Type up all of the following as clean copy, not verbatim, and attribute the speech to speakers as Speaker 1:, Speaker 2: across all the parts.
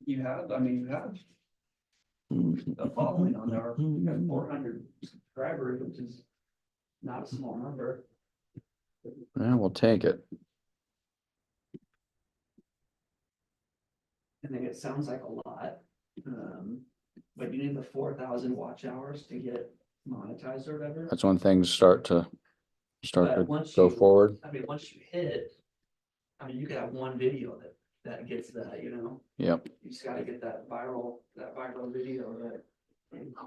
Speaker 1: you have a following on there, you have 400 subscribers, which is not a small number.
Speaker 2: Yeah, we'll take it.
Speaker 1: I think it sounds like a lot. But you need the 4,000 watch hours to get monetized or whatever.
Speaker 2: That's when things start to
Speaker 1: But once
Speaker 2: go
Speaker 1: you-
Speaker 2: forward.
Speaker 1: I mean, once you hit, I mean, you could have one video that gets that,
Speaker 2: Yep.
Speaker 1: you just gotta get that viral video that.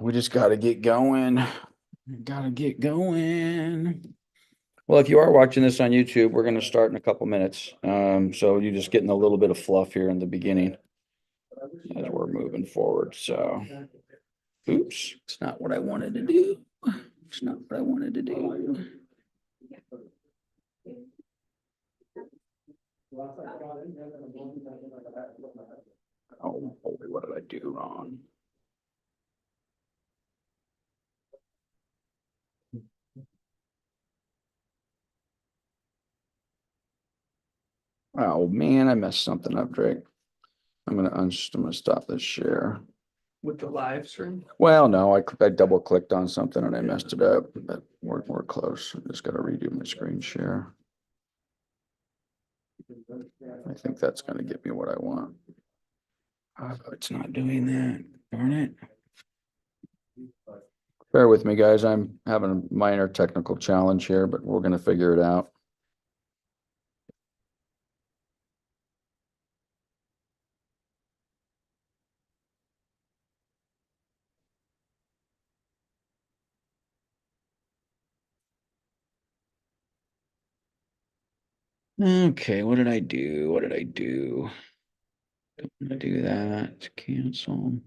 Speaker 2: We just gotta get going. Gotta get going. Well, if you are watching this on YouTube, we're gonna start in a couple minutes. So you're just getting a little bit of fluff here in the beginning as we're moving forward, so. Oops, it's not what I wanted to do. It's not what I wanted to do. Oh, holy, what did I do wrong? Oh, man, I messed something up, Drake. I'm gonna stop this share.
Speaker 1: With the live stream?
Speaker 2: Well, no, I double clicked on something and I messed it up, but we're close. I just gotta redo my screen share. I think that's gonna get me what I want. Oh, it's not doing that, darn it. Bear with me, guys. I'm having a minor technical challenge here, but we're gonna figure it out. Okay, what did I do? What did I do? Don't want to do that. Cancel.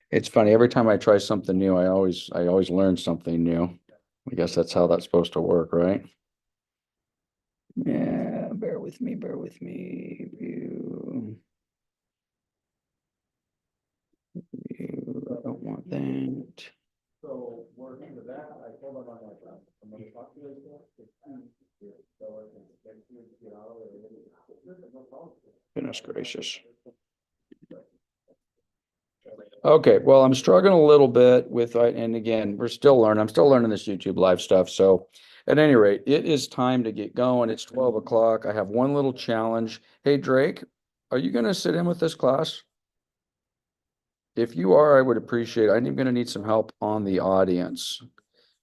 Speaker 2: It's funny, every time I try something new, I always learn something new. I guess that's how that's supposed to work, right? Yeah, bear with me, bear with me. View. View, I don't want that.
Speaker 3: So working with that, I told them I'm gonna talk to you.
Speaker 2: Goodness gracious. Okay, well, I'm struggling a little bit with, and again, we're still learning. I'm still learning this YouTube live stuff. So at any rate, it is time to get going. It's 12 o'clock. I have one little challenge. Hey, Drake, are you going to sit in with this class? If you are, I would appreciate it. I'm going to need some help on the audience.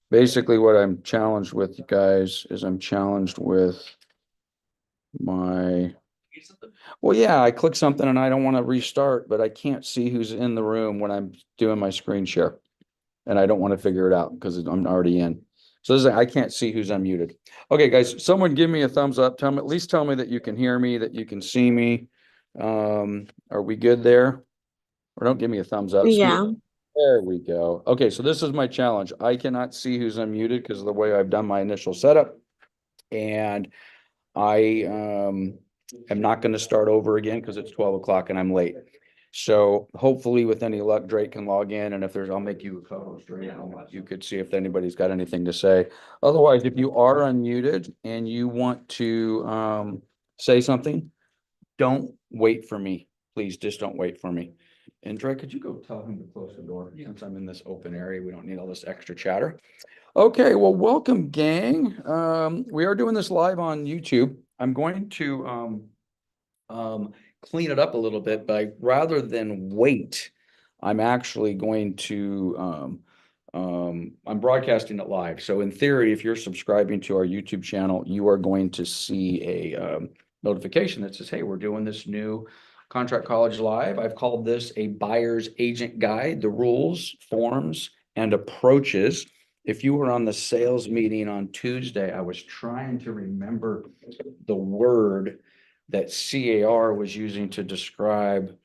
Speaker 2: Basically, what I'm challenged with, you guys, is I'm challenged with my. Well, yeah, I click something and I don't want to restart, but I can't see who's in the room when I'm doing my screen share. And I don't want to figure it out because I'm already in. So this is, I can't see who's unmuted. Okay, guys, someone give me a thumbs up. At least tell me that you can hear me, that you can see me. Are we good there? Or don't give me a thumbs up.
Speaker 4: Yeah.
Speaker 2: There we go. Okay, so this is my challenge. I cannot see who's unmuted because of the way I've done my initial setup. And I am not going to start over again because it's 12 o'clock and I'm late. So hopefully with any luck, Drake can log in, and if there's, I'll make you a co-host, Drake. You could see if anybody's got anything to say. Otherwise, if you are unmuted and you want to say something, don't wait for me. Please just don't wait for me. And Drake, could you go tell him to close the door? Since I'm in this open area, we don't need all this extra chatter. Okay, well, welcome, gang. We are doing this live on YouTube. I'm going to clean it up a little bit, but rather than wait, I'm actually going to I'm broadcasting it live. So in theory, if you're subscribing to our YouTube channel, you are going to see a notification that says, hey, we're doing this new Contract College Live. I've called this a buyer's agent guide, the rules, forms, and approaches. If you were on the sales meeting on Tuesday, I was trying to remember the word that CAR was using to describe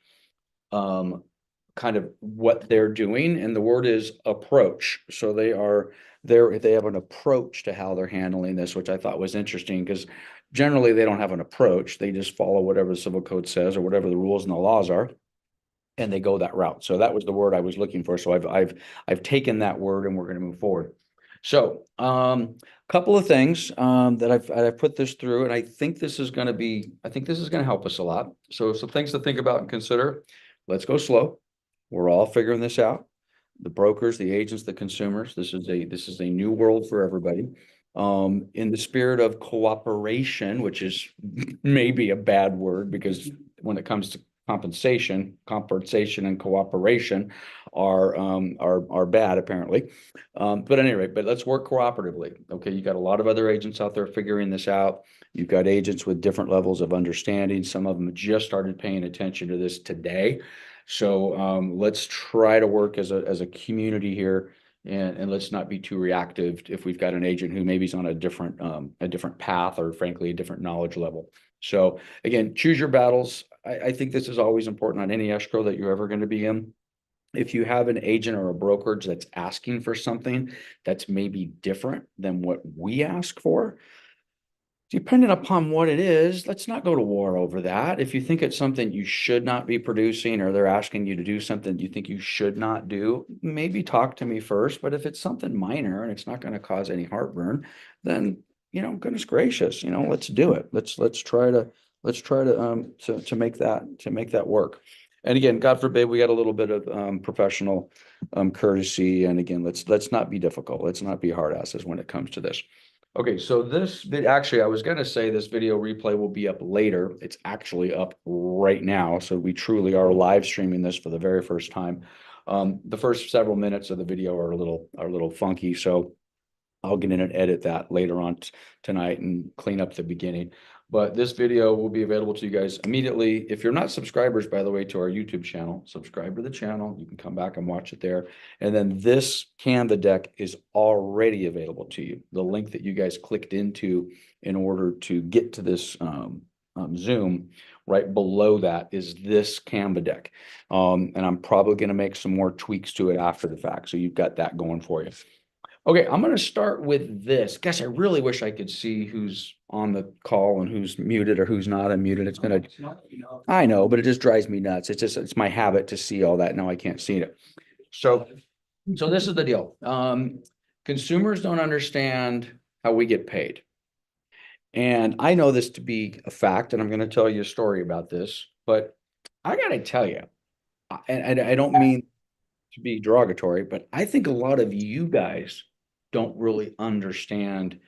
Speaker 2: kind of what they're doing, and the word is approach. So they have an approach to how they're handling this, which I thought was interesting because generally they don't have an approach. They just follow whatever the civil code says or whatever the rules and the laws are, and they go that route. So that was the word I was looking for. So I've taken that word and we're going to move forward. So couple of things that I've put this through, and I think this is gonna help us a lot. So some things to think about and consider. Let's go slow. We're all figuring this out. The brokers, the agents, the consumers, this is a new world for everybody. In the spirit of cooperation, which is maybe a bad word, because when it comes to compensation and cooperation are bad apparently. But anyway, but let's work cooperatively. Okay, you got a lot of other agents out there figuring this out. You've got agents with different levels of understanding. Some of them just started paying attention to this today. So let's try to work as a community here, and let's not be too reactive if we've got an agent who maybe is on a different path, or frankly a different knowledge level. So again, choose your battles. I think this is always important on any escrow that you're ever going to be in. If you have an agent or a brokerage that's asking for something that's maybe different than what we ask for, depending upon what it is, let's not go to war over that. If you think it's something you should not be producing, or they're asking you to do something you think you should not do, maybe talk to me first. But if it's something minor and it's not going to cause any heartburn, then, goodness gracious, let's do it. Let's try to make that work. And again, God forbid, we got a little bit of professional courtesy. And again, let's not be difficult. Let's not be hard asses when it comes to this. Okay, so actually, I was gonna say this video replay will be up later. It's actually up right now, so we truly are live streaming this for the very first time. The first several minutes of the video are a little funky, so I'll get in and edit that later on tonight and clean up the beginning. But this video will be available to you guys immediately. If you're not subscribers, by the way, to our YouTube channel, subscribe to the channel. You can come back and watch it there. And then this Canva deck is already available to you. The link that you guys clicked into in order to get to this Zoom, right below that is this Canva deck. And I'm probably going to make some more tweaks to it after the fact. So you've got that going for you. Okay, I'm going to start with this. Guess I really wish I could see who's on the call and who's muted or who's not unmuted. It's going to, I know, but it just drives me nuts. It's my habit to see all that. Now I can't see it. So this is the deal. Consumers don't understand how we get paid. And I know this to be a fact, and I'm going to tell you a story about this, but I got to tell you, and I don't mean to be derogatory, but I think a lot of you guys don't really understand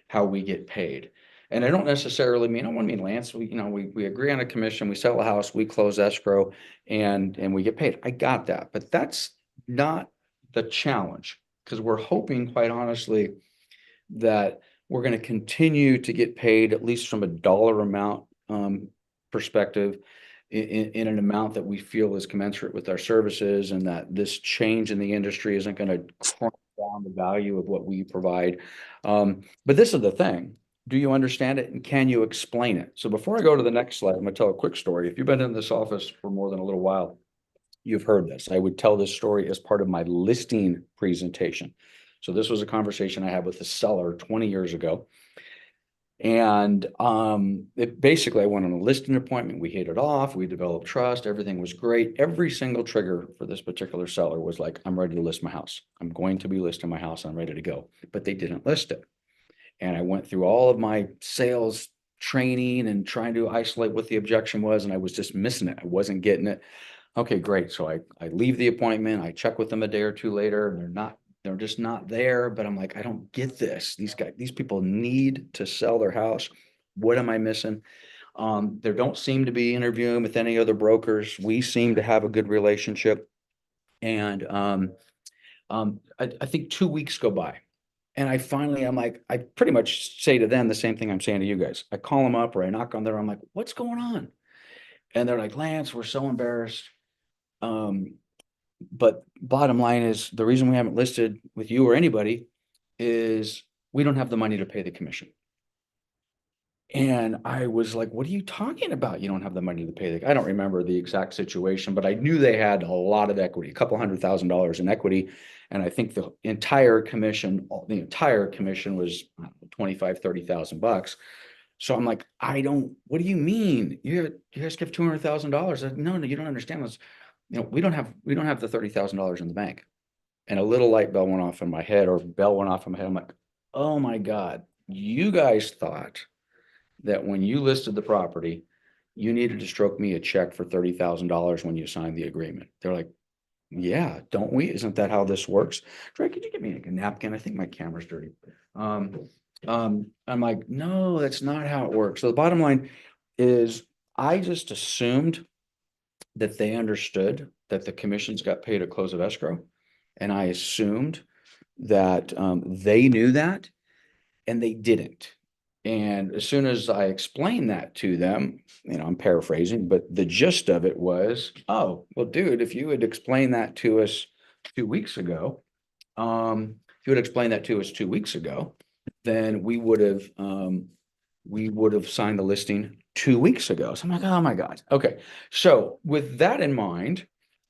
Speaker 2: how we get paid. And I don't necessarily mean, I don't want to mean Lance, we agree on a commission, we sell a house, we close escrow, and we get paid. I got that, but that's not the challenge, because we're hoping, quite honestly, that we're going to continue to get paid, at least from a dollar amount perspective, in an amount that we feel is commensurate with our services, and that this change in the industry isn't going to crunch down the value of what we provide. But this is the thing. Do you understand it, and can you explain it? So before I go to the next slide, I'm going to tell a quick story. If you've been in this office for more than a little while, you've heard this. I would tell this story as part of my listing presentation. So this was a conversation I had with a seller 20 years ago. And basically, I went on a listing appointment. We hit it off. We developed trust. Everything was great. Every single trigger for this particular seller was like, I'm ready to list my house. I'm going to be listing my house. I'm ready to go. But they didn't list it. And I went through all of my sales training and trying to isolate what the objection was. And I was just missing it. I wasn't getting it. Okay, great. So I leave the appointment. I check with them a day or two later, and they're just not there. But I'm like, I don't get this. These people need to sell their house. What am I missing? There don't seem to be interviewing with any other brokers. We seem to have a good relationship. And I think 2 weeks go by. And I'm like, I pretty much say to them the same thing I'm saying to you guys. I call them up or I knock on their, I'm like, what's going on? And they're like, Lance, we're so embarrassed. But bottom line is, the reason we haven't listed with you or anybody is we don't have the money to pay the commission. And I was like, what are you talking about? You don't have the money to pay the, I don't remember the exact situation, but I knew they had a lot of equity, a couple $100,000 in equity. And I think the entire commission was $25,000-$30,000. So I'm like, what do you mean? You guys give $200,000? No, you don't understand this. We don't have the $30,000 in the bank. And a little light bell went off in my head, or bell went off in my head. I'm like, oh my God, you guys thought that when you listed the property, you needed to stroke me a check for $30,000 when you signed the agreement. They're like, yeah, don't we? Isn't that how this works? Trey, could you give me a napkin? I think my camera's dirty. I'm like, no, that's not how it works. So the bottom line is I just assumed that they understood that the commissions got paid at close of escrow. And I assumed that they knew that and they didn't. And as soon as I explained that to them, I'm paraphrasing, but the gist of it was, oh, well, dude, if you had explained that to us 2 weeks ago, if you had explained that to us 2 weeks ago, then we would have signed the listing 2 weeks ago. So I'm like, oh my God. Okay. So with that in mind,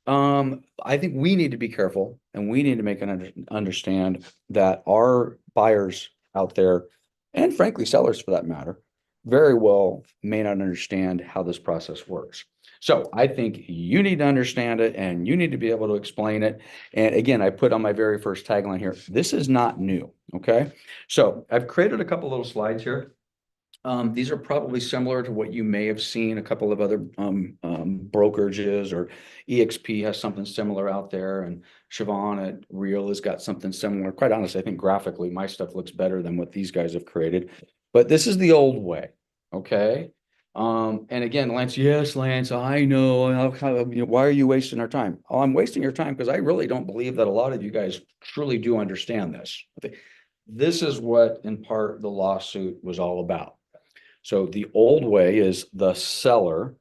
Speaker 2: I think we need to be careful and we need to make an understand that our buyers out there, and frankly, sellers for that matter, very well may not understand how this process works. So I think you need to understand it and you need to be able to explain it. And again, I put on my very first tagline here, this is not new, okay? So I've created a couple little slides here. These are probably similar to what you may have seen a couple of other brokerages, or EXP has something similar out there, and Siobhan at Real has got something similar. Quite honestly, I think graphically my stuff looks better than what these guys have created, but this is the old way, okay? And again, Lance, yes, Lance, I know, why are you wasting our time? Oh, I'm wasting your time because I really don't believe that a lot of you guys truly do understand this. This is what in part the lawsuit was all about. So the old way is the seller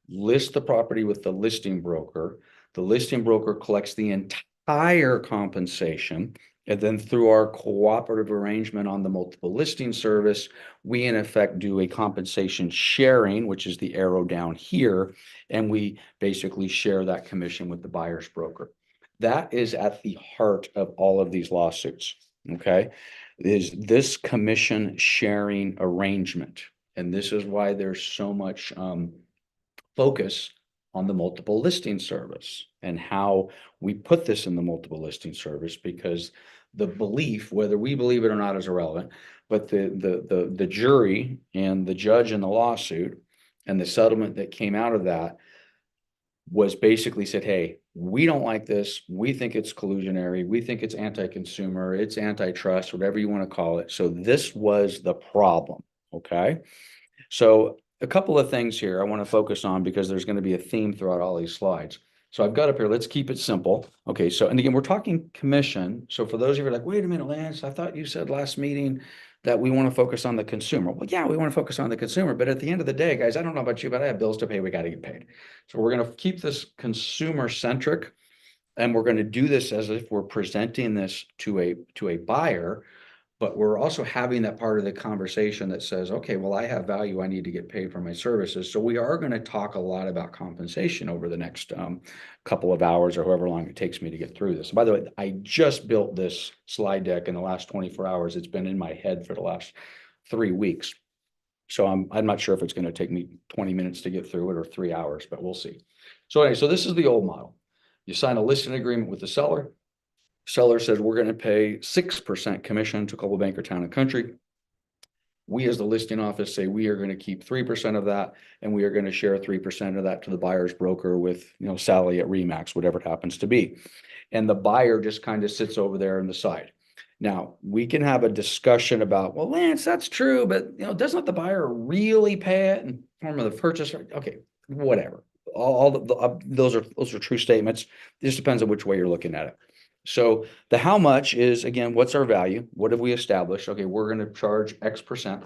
Speaker 2: lists the property with the listing broker. The listing broker collects the entire compensation. And then through our cooperative arrangement on the multiple listing service, we in effect do a compensation sharing, which is the arrow down here. And we basically share that commission with the buyer's broker. That is at the heart of all of these lawsuits. Okay. Is this commission sharing arrangement. And this is why there's so much focus on the multiple listing service and how we put this in the multiple listing service, because the belief, whether we believe it or not, is irrelevant, but the jury and the judge in the lawsuit and the settlement that came out of that was basically said, hey, we don't like this. We think it's collusionary. We think it's anti-consumer, it's antitrust, whatever you want to call it. So this was the problem. Okay. So a couple of things here I want to focus on because there's going to be a theme throughout all these slides. So I've got up here, let's keep it simple. Okay, so, and again, we're talking commission. So for those of you who are like, wait a minute, Lance, I thought you said last meeting that we want to focus on the consumer. Well, yeah, we want to focus on the consumer, but at the end of the day, guys, I don't know about you, but I have bills to pay. We got to get paid. So we're going to keep this consumer centric, and we're going to do this as if we're presenting this to a buyer. But we're also having that part of the conversation that says, okay, well, I have value. I need to get paid for my services. So we are going to talk a lot about compensation over the next couple of hours or however long it takes me to get through this. By the way, I just built this slide deck in the last 24 hours. It's been in my head for the last 3 weeks. So I'm not sure if it's going to take me 20 minutes to get through it or 3 hours, but we'll see. So anyway, so this is the old model. You sign a listing agreement with the seller. Seller says, we're going to pay 6% commission to Coldwell Banker Town and Country. We as the listing office say we are going to keep 3% of that, and we are going to share 3% of that to the buyer's broker with, Sally at Remax, whatever it happens to be. And the buyer just kind of sits over there on the side. Now, we can have a discussion about, well, Lance, that's true, but doesn't the buyer really pay it in form of the purchase? Okay, whatever. Those are true statements. It just depends on which way you're looking at it. So the how much is, again, what's our value? What have we established? Okay, we're going to charge X%.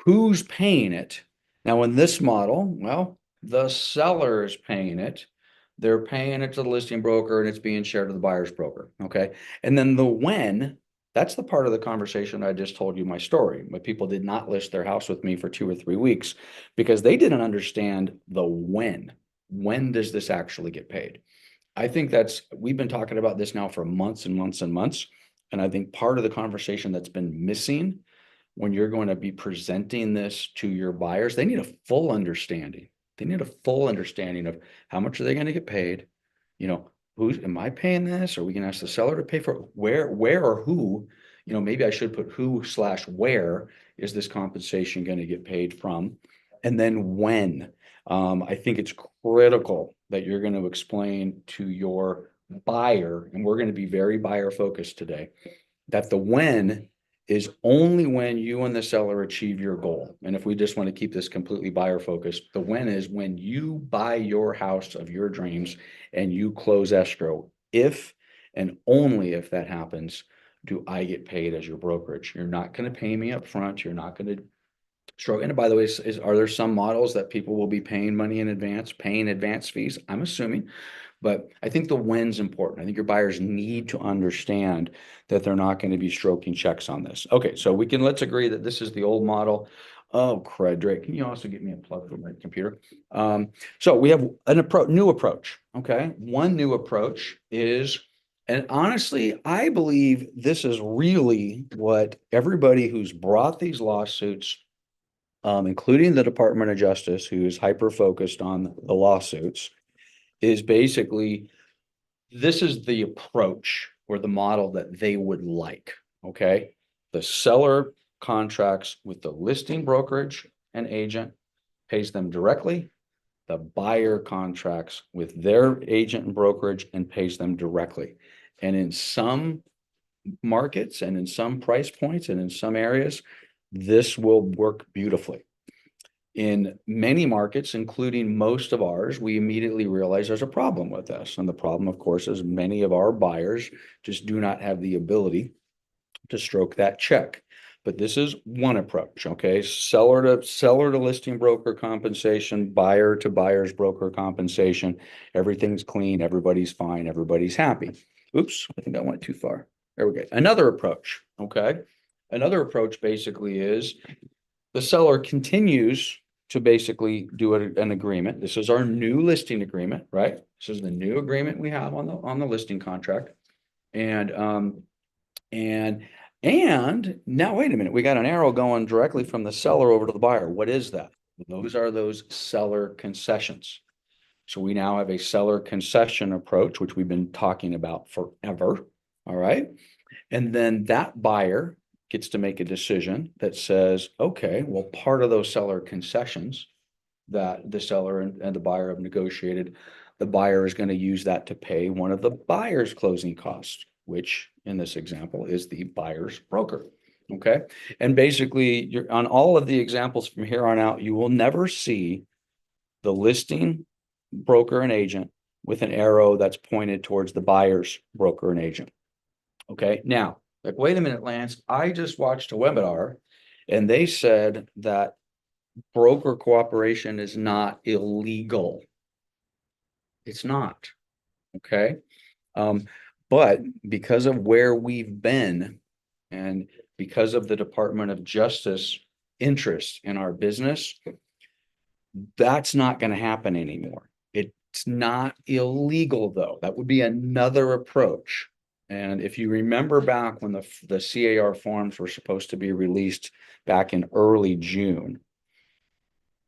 Speaker 2: Who's paying it? Now, in this model, well, the seller is paying it. They're paying it to the listing broker and it's being shared to the buyer's broker. Okay. And then the when, that's the part of the conversation I just told you my story. But people did not list their house with me for 2 or 3 weeks because they didn't understand the when. When does this actually get paid? I think we've been talking about this now for months and months and months. And I think part of the conversation that's been missing when you're going to be presenting this to your buyers, they need a full understanding. They need a full understanding of how much are they going to get paid? Am I paying this? Are we going to ask the seller to pay for it? Where or who you know, maybe I should put who/where is this compensation going to get paid from? And then when. I think it's critical that you're going to explain to your buyer, and we're going to be very buyer focused today, that the when is only when you and the seller achieve your goal. And if we just want to keep this completely buyer focused, the when is when you buy your house of your dreams and you close escrow. If and only if that happens, do I get paid as your brokerage. You're not going to pay me up front. You're not going to stroke. And by the way, are there some models that people will be paying money in advance, paying advance fees? I'm assuming. But I think the when's important. I think your buyers need to understand that they're not going to be stroking checks on this. Okay, so let's agree that this is the old model. Oh, crud, Drake, can you also get me a plug for my computer? So we have new approach. Okay, one new approach is, and honestly, I believe this is really what everybody who's brought these lawsuits, including the Department of Justice, who is hyper-focused on the lawsuits, is basically, this is the approach or the model that they would like, okay? The seller contracts with the listing brokerage and agent, pays them directly. The buyer contracts with their agent and brokerage and pays them directly. And in some markets and in some price points and in some areas, this will work beautifully. In many markets, including most of ours, we immediately realize there's a problem with this. And the problem, of course, is many of our buyers just do not have the ability to stroke that check. But this is one approach, okay? Seller to listing broker compensation, buyer to buyer's broker compensation. Everything's clean, everybody's fine, everybody's happy. Oops, I think I went too far. There we go. Another approach, okay? Another approach basically is the seller continues to basically do an agreement. This is our new listing agreement, right? This is the new agreement we have on the listing contract. And now wait a minute, we got an arrow going directly from the seller over to the buyer. What is that? Those are those seller concessions. So we now have a seller concession approach, which we've been talking about forever. All right. And then that buyer gets to make a decision that says, okay, well, part of those seller concessions that the seller and the buyer have negotiated, the buyer is going to use that to pay one of the buyer's closing costs, which in this example is the buyer's broker. Okay. And basically, you're on all of the examples from here on out, you will never see the listing broker and agent with an arrow that's pointed towards the buyer's broker and agent. Okay. Now, like, wait a minute, Lance, I just watched a webinar and they said that broker cooperation is not illegal. It's not. Okay. But because of where we've been and because of the Department of Justice interest in our business, that's not going to happen anymore. It's not illegal, though. That would be another approach. And if you remember back when the CAR forms were supposed to be released back in early June,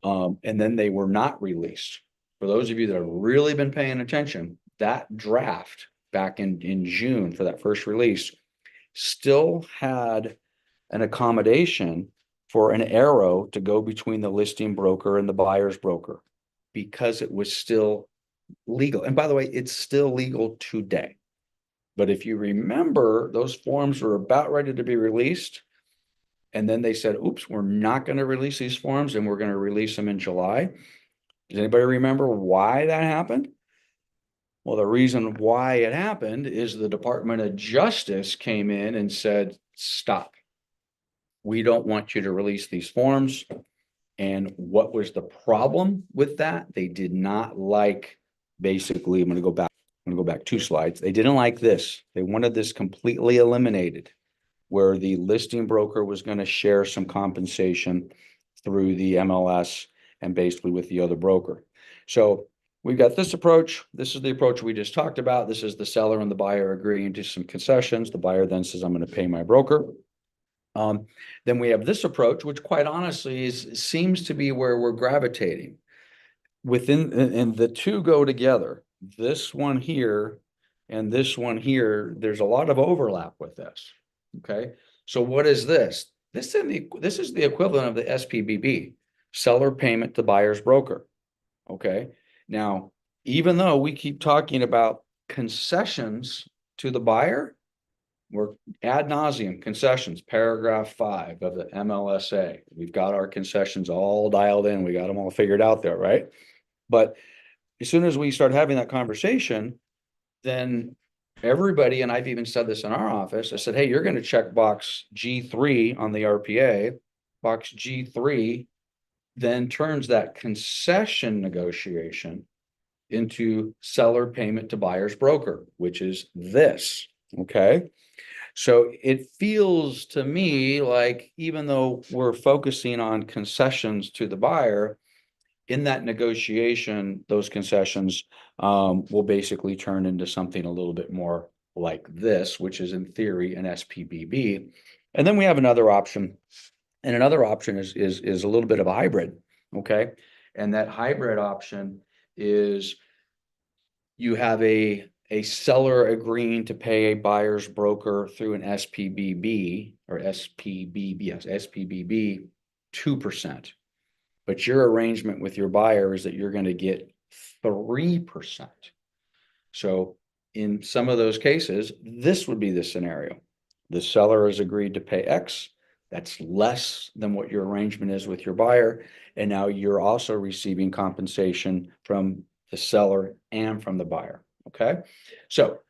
Speaker 2: and then they were not released. For those of you that have really been paying attention, that draft back in June for that first release still had an accommodation for an arrow to go between the listing broker and the buyer's broker because it was still legal. And by the way, it's still legal today. But if you remember, those forms were about ready to be released. And then they said, oops, we're not going to release these forms and we're going to release them in July. Does anybody remember why that happened? Well, the reason why it happened is the Department of Justice came in and said, stop. We don't want you to release these forms. And what was the problem with that? They did not like, basically, I'm going to go back 2 slides. They didn't like this. They wanted this completely eliminated, where the listing broker was going to share some compensation through the MLS and basically with the other broker. So we've got this approach. This is the approach we just talked about. This is the seller and the buyer agreeing to some concessions. The buyer then says, I'm going to pay my broker. Then we have this approach, which quite honestly seems to be where we're gravitating. And the two go together. This one here and this one here, there's a lot of overlap with this. Okay. So what is this? This is the equivalent of the SPBB, seller payment to buyer's broker. Okay, now, even though we keep talking about concessions to the buyer, we're ad nauseum concessions, paragraph 5 of the MLSA. We've got our concessions all dialed in. We got them all figured out there, right? But as soon as we start having that conversation, then everybody, and I've even said this in our office, I said, hey, you're going to check box G3 on the RPA. Box G3 then turns that concession negotiation into seller payment to buyer's broker, which is this. Okay. So it feels to me like even though we're focusing on concessions to the buyer, in that negotiation, those concessions will basically turn into something a little bit more like this, which is in theory an SPBB. And then we have another option. And another option is a little bit of a hybrid. Okay. And that hybrid option is you have a seller agreeing to pay a buyer's broker through an SPBB or SPBB, yes, SPBB 2%. But your arrangement with your buyer is that you're going to get 3%. So in some of those cases, this would be the scenario. The seller has agreed to pay X. That's less than what your arrangement is with your buyer. And now you're also receiving compensation from the seller and from the buyer. Okay. So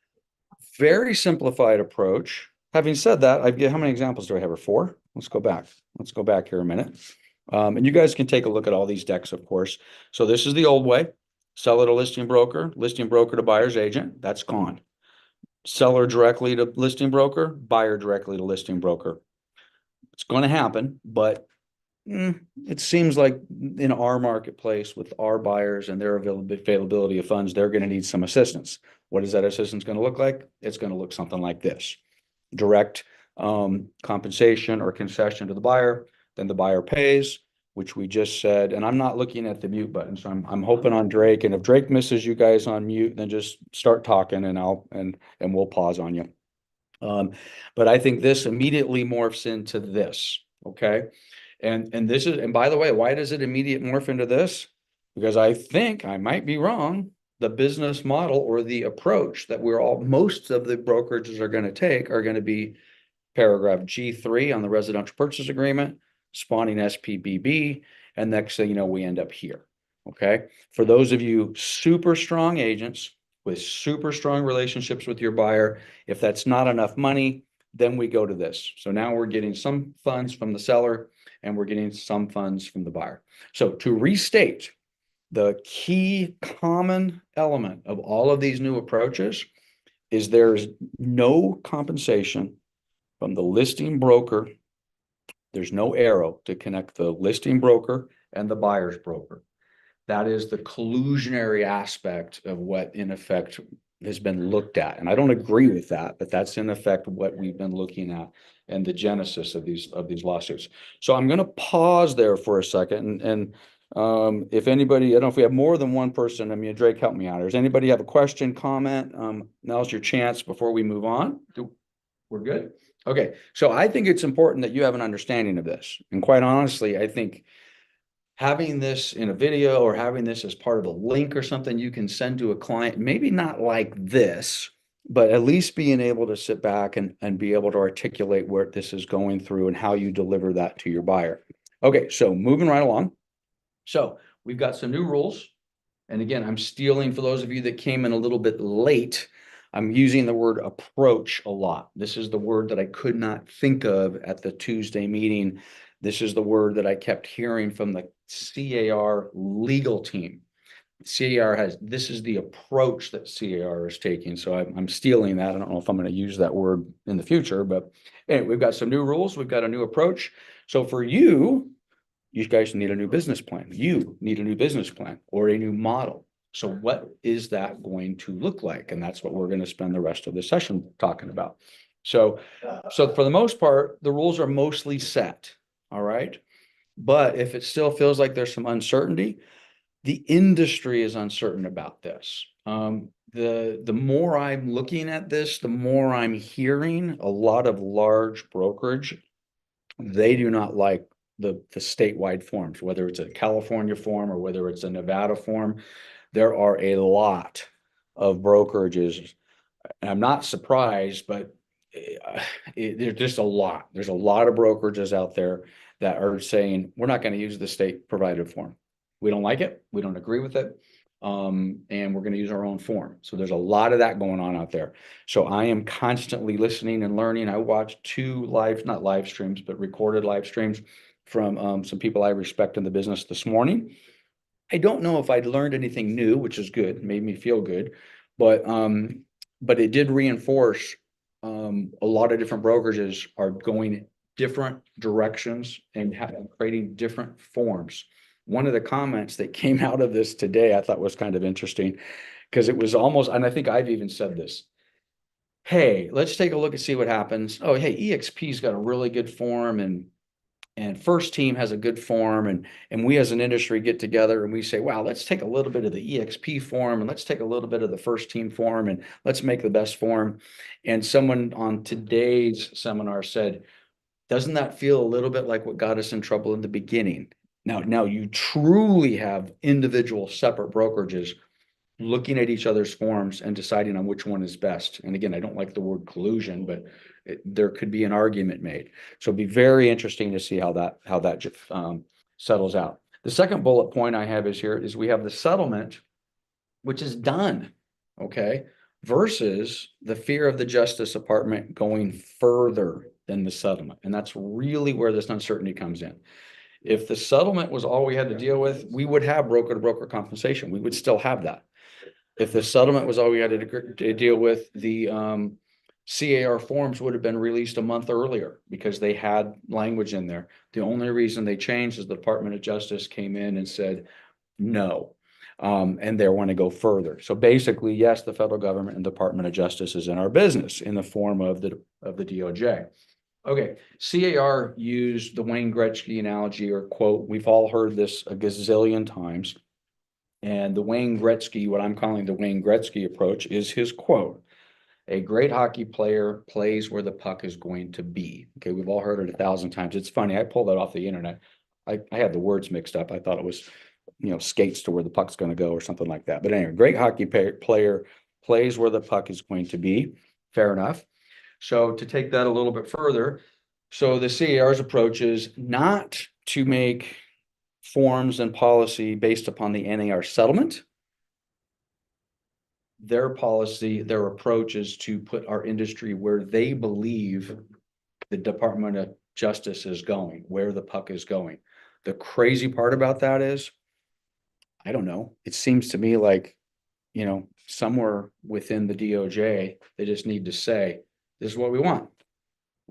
Speaker 2: very simplified approach. Having said that, how many examples do I have? 4? Let's go back. Let's go back here a minute. And you guys can take a look at all these decks, of course. So this is the old way. Seller to listing broker to buyer's agent. That's gone. Seller directly to listing broker, buyer directly to listing broker. It's going to happen, but it seems like in our marketplace with our buyers and their availability of funds, they're going to need some assistance. What is that assistance going to look like? It's going to look something like this. Direct compensation or concession to the buyer, then the buyer pays, which we just said, and I'm not looking at the mute button, so I'm hoping on Drake, and if Drake misses you guys on mute, then just start talking and we'll pause on you. But I think this immediately morphs into this, okay? And this is, and by the way, why does it immediate morph into this? Because I think, I might be wrong, the business model or the approach that most of the brokerages are going to take are going to be paragraph G3 on the residential purchase agreement, spawning SPBB, and next thing you know, we end up here, okay? For those of you super strong agents with super strong relationships with your buyer, if that's not enough money, then we go to this. So now we're getting some funds from the seller and we're getting some funds from the buyer. So to restate, the key common element of all of these new approaches is there's no compensation from the listing broker. There's no arrow to connect the listing broker and the buyer's broker. That is the collusionary aspect of what in effect has been looked at. And I don't agree with that, but that's in effect what we've been looking at and the genesis of these lawsuits. So I'm going to pause there for a second. And if anybody, I don't know if we have more than one person, I mean, Drake, help me out. Does anybody have a question, comment? Now's your chance before we move on. We're good? Okay. So I think it's important that you have an understanding of this. And quite honestly, I think having this in a video or having this as part of a link or something you can send to a client, maybe not like this, but at least being able to sit back and be able to articulate where this is going through and how you deliver that to your buyer. Okay, so moving right along. So we've got some new rules. And again, I'm stealing for those of you that came in a little bit late. I'm using the word approach a lot. This is the word that I could not think of at the Tuesday meeting. This is the word that I kept hearing from the CAR legal team. This is the approach that CAR is taking. So I'm stealing that. I don't know if I'm going to use that word in the future, but anyway, we've got some new rules. We've got a new approach. So for you guys need a new business plan. You need a new business plan or a new model. So what is that going to look like? And that's what we're going to spend the rest of the session talking about. So for the most part, the rules are mostly set. All right. But if it still feels like there's some uncertainty, the industry is uncertain about this. the more I'm looking at this, the more I'm hearing a lot of large brokerage. They do not like the statewide forms, whether it's a California form or whether it's a Nevada form. There are a lot of brokerages. And I'm not surprised, but there's just a lot. There's a lot of brokerages out there that are saying, we're not going to use the state provided form. We don't like it. We don't agree with it. And we're going to use our own form. So there's a lot of that going on out there. So I am constantly listening and learning. I watched two live, not live streams, but recorded live streams from some people I respect in the business this morning. I don't know if I'd learned anything new, which is good, made me feel good, but it did reinforce a lot of different brokerages are going different directions and creating different forms. One of the comments that came out of this today, I thought was kind of interesting because it was almost, and I think I've even said this. Hey, let's take a look and see what happens. Oh, hey, EXP's got a really good form and First Team has a good form, and we as an industry get together and we say, wow, let's take a little bit of the EXP form and let's take a little bit of the First Team form and let's make the best form. And someone on today's seminar said, doesn't that feel a little bit like what got us in trouble in the beginning? Now you truly have individual separate brokerages looking at each other's forms and deciding on which one is best. And again, I don't like the word collusion, but there could be an argument made. So it'd be very interesting to see how that settles out. The second bullet point I have is we have the settlement, which is done, okay, versus the fear of the Justice Department going further than the settlement. And that's really where this uncertainty comes in. If the settlement was all we had to deal with, we would have broker-to-broker compensation. We would still have that. If the settlement was all we had to deal with, the CAR forms would have been released a month earlier because they had language in there. The only reason they changed is the Department of Justice came in and said no, and they want to go further. So basically, yes, the federal government and Department of Justice is in our business in the form of the DOJ. Okay, CAR used the Wayne Gretzky analogy or quote. We've all heard this a gazillion times. And the Wayne Gretzky, what I'm calling the Wayne Gretzky approach, is his quote: a great hockey player plays where the puck is going to be. Okay, we've all heard it 1,000 times. It's funny, I pulled that off the internet. I had the words mixed up. I thought it was, skates to where the puck's going to go or something like that. But anyway, great hockey player plays where the puck is going to be. Fair enough. So to take that a little bit further, so the CAR's approach is not to make forms and policy based upon the NAR settlement. Their policy, their approach is to put our industry where they believe the Department of Justice is going, where the puck is going. The crazy part about that is, I don't know, it seems to me like, somewhere within the DOJ, they just need to say, this is what we want.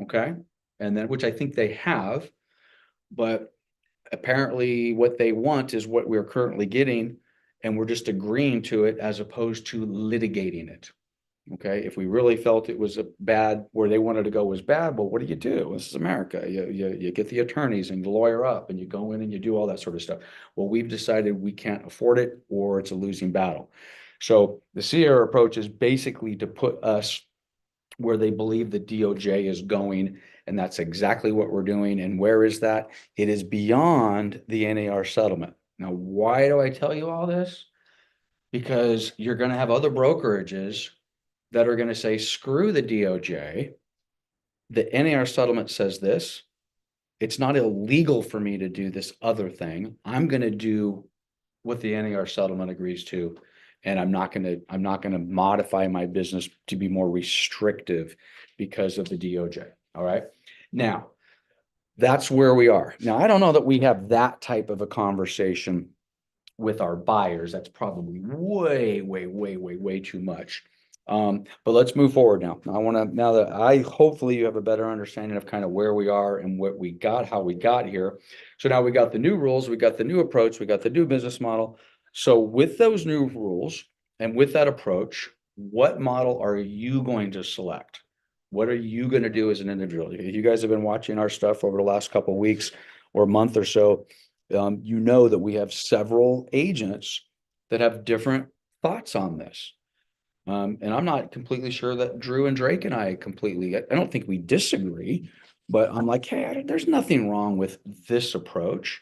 Speaker 2: Okay. And then, which I think they have, but apparently what they want is what we're currently getting, and we're just agreeing to it as opposed to litigating it. Okay, if we really felt it was a bad, where they wanted to go was bad, well, what do? This is America. You get the attorneys and you lawyer up and you go in and you do all that sort of stuff. Well, we've decided we can't afford it or it's a losing battle. So the CAR approach is basically to put us where they believe the DOJ is going. And that's exactly what we're doing. And where is that? It is beyond the NAR settlement. Now, why do I tell you all this? Because you're going to have other brokerages that are going to say, screw the DOJ. The NAR settlement says this. It's not illegal for me to do this other thing. I'm going to do what the NAR settlement agrees to. And I'm not going to modify my business to be more restrictive because of the DOJ. All right. Now, that's where we are. Now, I don't know that we have that type of a conversation with our buyers. That's probably way too much. But let's move forward now. Now that hopefully you have a better understanding of kind of where we are and what we got, how we got here. So now we got the new rules, we got the new approach, we got the new business model. So with those new rules and with that approach, what model are you going to select? What are you going to do as an individual? If you guys have been watching our stuff over the last couple of weeks or month or so, you know that we have several agents that have different thoughts on this. And I'm not completely sure that Drew and Drake and I I don't think we disagree, but I'm like, hey, there's nothing wrong with this approach.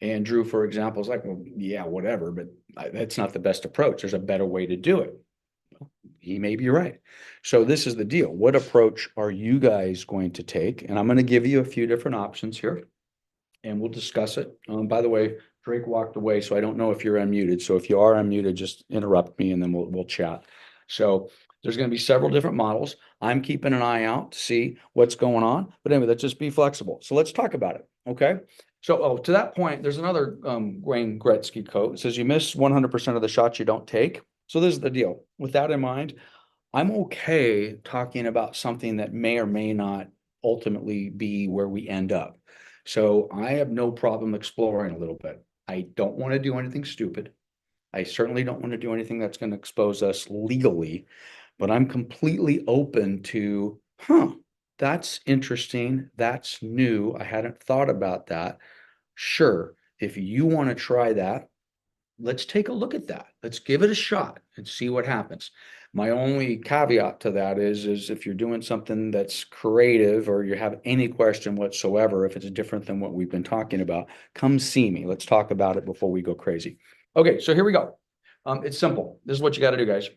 Speaker 2: And Drew, for example, is like, well, yeah, whatever, but that's not the best approach. There's a better way to do it. He may be right. So this is the deal. What approach are you guys going to take? And I'm going to give you a few different options here and we'll discuss it. By the way, Drake walked away, so I don't know if you're unmuted. So if you are unmuted, just interrupt me and then we'll chat. So there's going to be several different models. I'm keeping an eye out to see what's going on. But anyway, let's just be flexible. So let's talk about it. Okay. So to that point, there's another Wayne Gretzky quote. It says, you miss 100% of the shots you don't take. So this is the deal. With that in mind, I'm okay talking about something that may or may not ultimately be where we end up. So I have no problem exploring a little bit. I don't want to do anything stupid. I certainly don't want to do anything that's going to expose us legally, but I'm completely open to, that's interesting. That's new. I hadn't thought about that. Sure. If you want to try that, let's take a look at that. Let's give it a shot and see what happens. My only caveat to that is if you're doing something that's creative or you have any question whatsoever, if it's different than what we've been talking about, come see me. Let's talk about it before we go crazy. Okay, so here we go. It's simple. This is what you got to do, guys.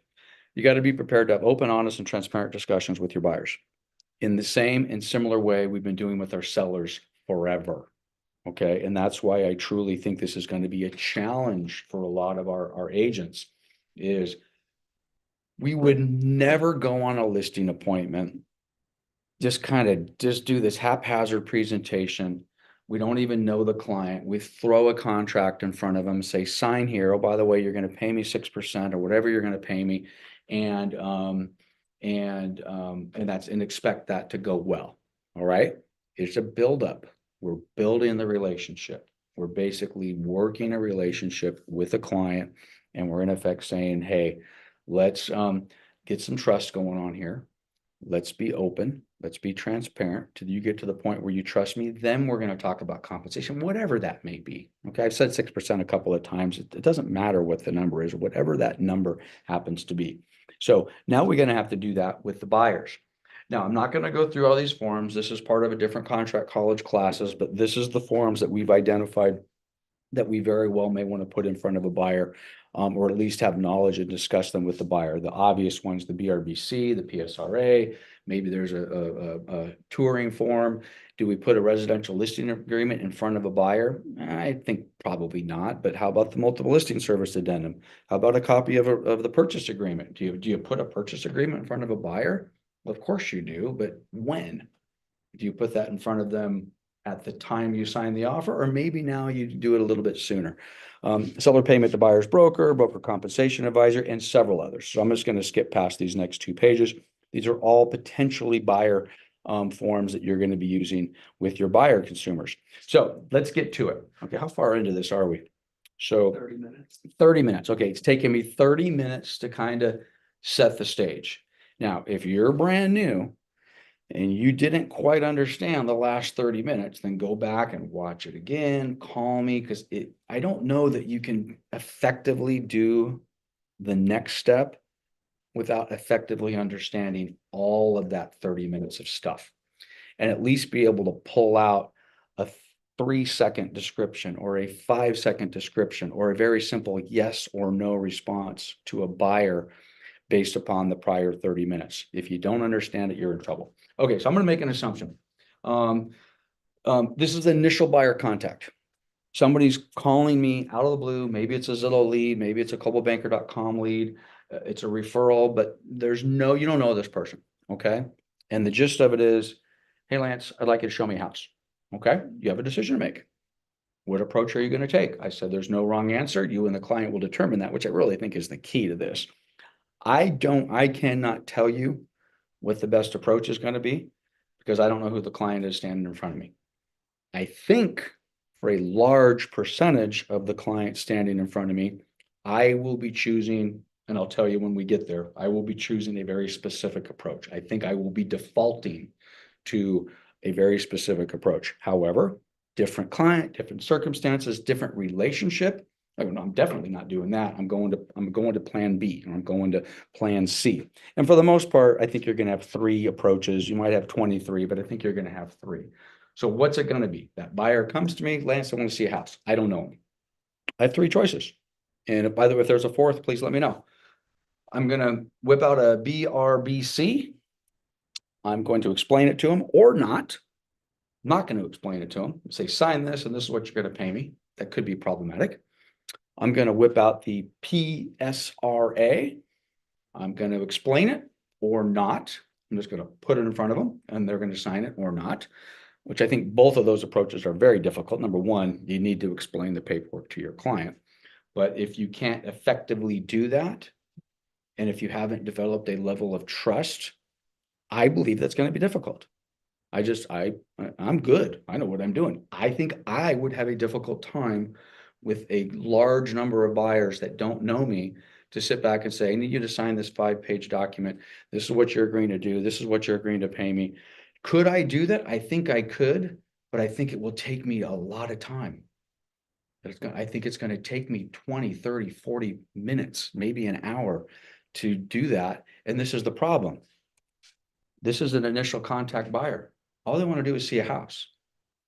Speaker 2: You got to be prepared to have open, honest, and transparent discussions with your buyers in the same and similar way we've been doing with our sellers forever. Okay, and that's why I truly think this is going to be a challenge for a lot of our agents is we would never go on a listing appointment, just do this haphazard presentation. We don't even know the client. We throw a contract in front of them, say, sign here. Oh, by the way, you're going to pay me 6% or whatever you're going to pay me. And expect that to go well. All right. It's a buildup. We're building the relationship. We're basically working a relationship with a client, and we're in effect saying, hey, let's get some trust going on here. Let's be open. Let's be transparent till you get to the point where you trust me. Then we're going to talk about compensation, whatever that may be. Okay. I've said 6% a couple of times. It doesn't matter what the number is, whatever that number happens to be. So now we're going to have to do that with the buyers. Now, I'm not going to go through all these forms. This is part of a different contract college classes, but this is the forms that we've identified that we very well may want to put in front of a buyer, or at least have knowledge and discuss them with the buyer. The obvious ones, the BRBC, the PSRA, maybe there's a touring form. Do we put a residential listing agreement in front of a buyer? I think probably not, but how about the multiple listing service addendum? How about a copy of the purchase agreement? Do you put a purchase agreement in front of a buyer? Well, of course you do, but when? Do you put that in front of them at the time you sign the offer, or maybe now you do it a little bit sooner? Seller payment to buyer's broker compensation advisor, and several others. So I'm just going to skip past these next 2 pages. These are all potentially buyer forms that you're going to be using with your buyer consumers. So let's get to it. Okay, how far into this are we? So
Speaker 1: 30 minutes.
Speaker 2: 30 minutes. Okay, it's taken me 30 minutes to kind of set the stage. Now, if you're brand new and you didn't quite understand the last 30 minutes, then go back and watch it again, call me, because I don't know that you can effectively do the next step without effectively understanding all of that 30 minutes of stuff, and at least be able to pull out a 3-second description or a 5-second description or a very simple yes or no response to a buyer based upon the prior 30 minutes. If you don't understand it, you're in trouble. Okay, so I'm going to make an assumption. This is the initial buyer contact. Somebody's calling me out of the blue. Maybe it's a Zillow lead. Maybe it's a coldwellbanker.com lead. It's a referral, but you don't know this person. Okay. And the gist of it is, hey, Lance, I'd like you to show me a house. Okay. You have a decision to make. What approach are you going to take? I said, there's no wrong answer. You and the client will determine that, which I really think is the key to this. I cannot tell you what the best approach is going to be because I don't know who the client is standing in front of me. I think for a large percentage of the client standing in front of me, I will be choosing, and I'll tell you when we get there, I will be choosing a very specific approach. I think I will be defaulting to a very specific approach. However, different client, different circumstances, different relationship. Oh, no, I'm definitely not doing that. I'm going to plan B, and I'm going to plan C. And for the most part, I think you're gonna have three approaches. You might have 23, but I think you're gonna have three. So what's it gonna be? That buyer comes to me, Lance, I want to see a house. I don't know. I have three choices. And by the way, if there's a fourth, please let me know. I'm gonna whip out a BRBC. I'm going to explain it to them or not. I'm not going to explain it to them. Say, sign this, and this is what you're going to pay me. That could be problematic. I'm going to whip out the PSRA. I'm going to explain it or not. I'm just going to put it in front of them, and they're going to sign it or not, which I think both of those approaches are very difficult. Number one, you need to explain the paperwork to your client. But if you can't effectively do that, and if you haven't developed a level of trust, I believe that's going to be difficult. I'm good. I know what I'm doing. I think I would have a difficult time with a large number of buyers that don't know me to sit back and say, I need you to sign this 5-page document. This is what you're agreeing to do. This is what you're agreeing to pay me. Could I do that? I think I could, but I think it will take me a lot of time. I think it's going to take me 20, 30, 40 minutes, maybe an hour to do that. And this is the problem. This is an initial contact buyer. All they want to do is see a house.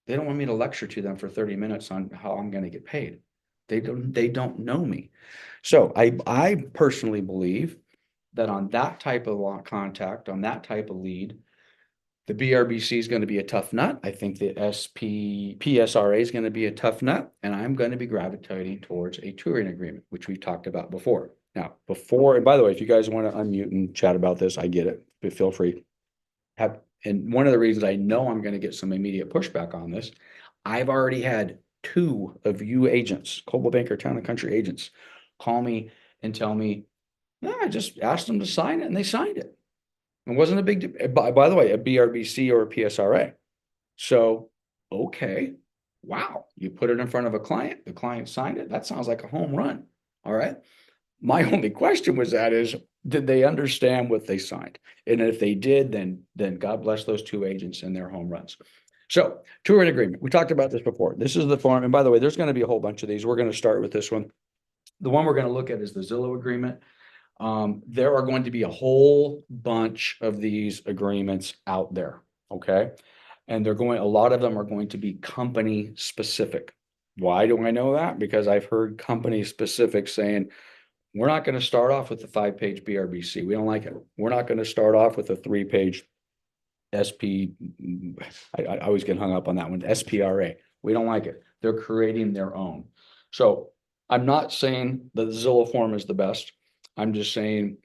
Speaker 2: They don't want me to lecture to them for 30 minutes on how I'm going to get paid. They don't know me. So I personally believe that on that type of contact, on that type of lead, the BRBC is going to be a tough nut. I think the PSRA is going to be a tough nut, and I'm going to be gravitating towards a touring agreement, which we talked about before. Now, and by the way, if you guys want to unmute and chat about this, I get it, but feel free. And one of the reasons I know I'm going to get some immediate pushback on this, I've already had 2 of you agents, Coldwell Banker Town and Country agents, call me and tell me, no, I just asked them to sign it and they signed it. It wasn't a big deal. By the way, a BRBC or a PSRA. So, okay, wow, you put it in front of a client, the client signed it. That sounds like a home run. All right. My only question was did they understand what they signed? And if they did, then God bless those 2 agents and their home runs. So, touring agreement. We talked about this before. This is the form. And by the way, there's going to be a whole bunch of these. We're going to start with this one. The one we're going to look at is the Zillow agreement. There are going to be a whole bunch of these agreements out there. Okay. And a lot of them are going to be company specific. Why do I know that? Because I've heard company specific saying, we're not going to start off with the 5-page BRBC. We don't like it. We're not going to start off with a 3-page SP. I always get hung up on that one. SPRA. We don't like it. They're creating their own. So I'm not saying that the Zillow form is the best. I'm just saying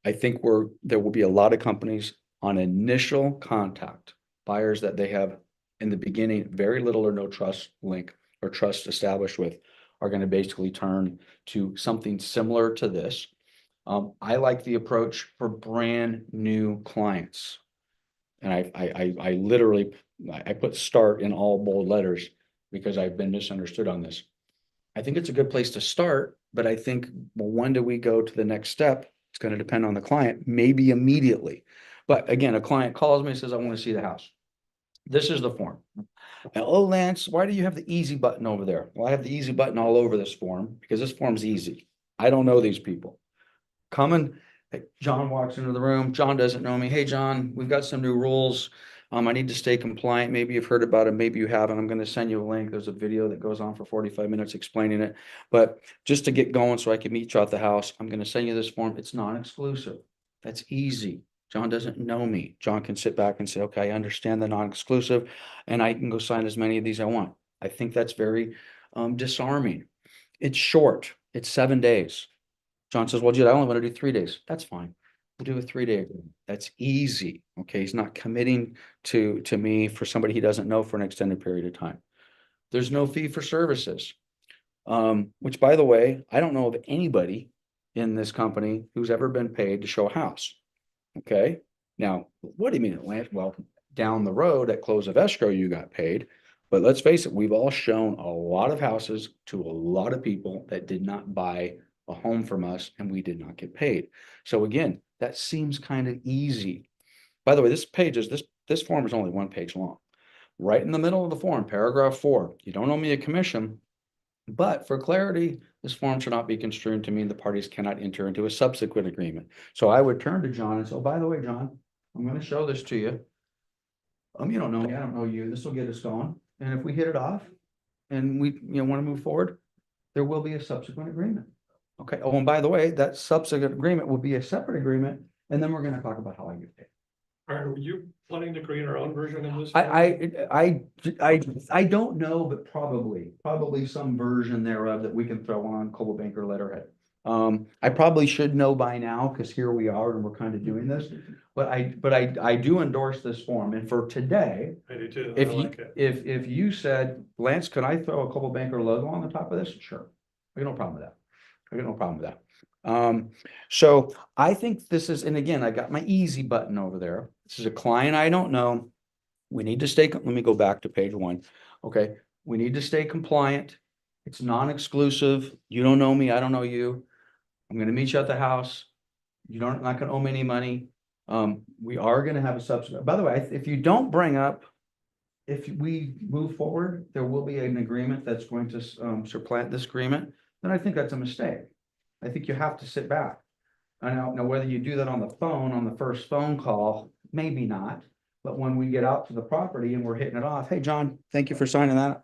Speaker 2: I think there will be a lot of companies on initial contact, buyers that they have in the beginning very little or no trust link or trust established with, are going to basically turn to something similar to this. I like the approach for brand new clients. And I literally put start in all bold letters because I've been misunderstood on this. I think it's a good place to start, but I think, well, when do we go to the next step? It's going to depend on the client, maybe immediately. But again, a client calls me and says, I want to see the house. This is the form. And, oh, Lance, why do you have the easy button over there? Well, I have the easy button all over this form because this form's easy. I don't know these people. John walks into the room. John doesn't know me. Hey, John, we've got some new rules. I need to stay compliant. Maybe you've heard about it. Maybe you haven't. I'm going to send you a link. There's a video that goes on for 45 minutes explaining it. But just to get going so I can meet you at the house, I'm going to send you this form. It's non-exclusive. That's easy. John doesn't know me. John can sit back and say, okay, I understand the non-exclusive, and I can go sign as many of these I want. I think that's very disarming. It's short. It's 7 days. John says, well, Jude, I only want to do 3 days. That's fine. We'll do a 3-day agreement. That's easy. Okay. He's not committing to me for somebody he doesn't know for an extended period of time. There's no fee for services. Which, by the way, I don't know of anybody in this company who's ever been paid to show a house. Okay. Now, what do you mean Atlanta? Well, down the road at close of escrow, you got paid. But let's face it, we've all shown a lot of houses to a lot of people that did not buy a home from us, and we did not get paid. So again, that seems kind of easy. By the way, this form is only 1 page long. Right in the middle of the form, paragraph 4, you don't owe me a commission. But for clarity, this form should not be construed to mean the parties cannot enter into a subsequent agreement. So I would turn to John and say, oh, by the way, John, I'm gonna show this to you. You don't know me, I don't know you, this will get us going, and if we hit it off and we, want to move forward, there will be a subsequent agreement. Okay, oh, and by the way, that subsequent agreement will be a separate agreement, and then we're gonna talk about how I get paid.
Speaker 4: Are you planning to create our own version of this?
Speaker 2: I don't know, but probably some version thereof that we can throw on Coldwell Banker letterhead. I probably should know by now, because here we are and we're kind of doing this, but I do endorse this form, and for today,
Speaker 4: I do too. I
Speaker 2: if you,
Speaker 4: like it.
Speaker 2: if you said, Lance, can I throw a Coldwell Banker logo on the top of this? Sure. I got no problem with that. I got no problem with that. So I think this is, and again, I got my easy button over there. This is a client I don't know. We need to stay, let me go back to page 1. Okay, we need to stay compliant. It's non-exclusive. You don't know me, I don't know you. I'm gonna meet you at the house. You don't, not gonna owe me any money. We are gonna have a subsequent, by the way, if you don't bring up, if we move forward, there will be an agreement that's going to supplant this agreement, then I think that's a mistake. I think you have to sit back. I don't know whether you do that on the phone, on the first phone call, maybe not. But when we get out to the property and we're hitting it off, hey, John, thank you for signing that.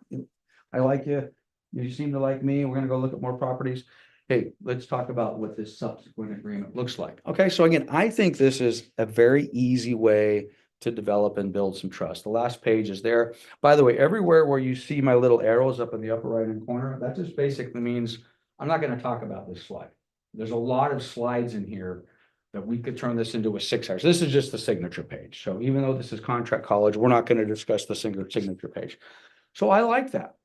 Speaker 2: I like you. You seem to like me. We're gonna go look at more properties. Hey, let's talk about what this subsequent agreement looks like. Okay, so again, I think this is a very easy way to develop and build some trust. The last page is there. By the way, everywhere where you see my little arrows up in the upper right-hand corner, that just basically means I'm not gonna talk about this slide. There's a lot of slides in here that we could turn this into a 6 hours. This is just the signature page. So even though this is contract college, we're not going to discuss the signature page. So I like that.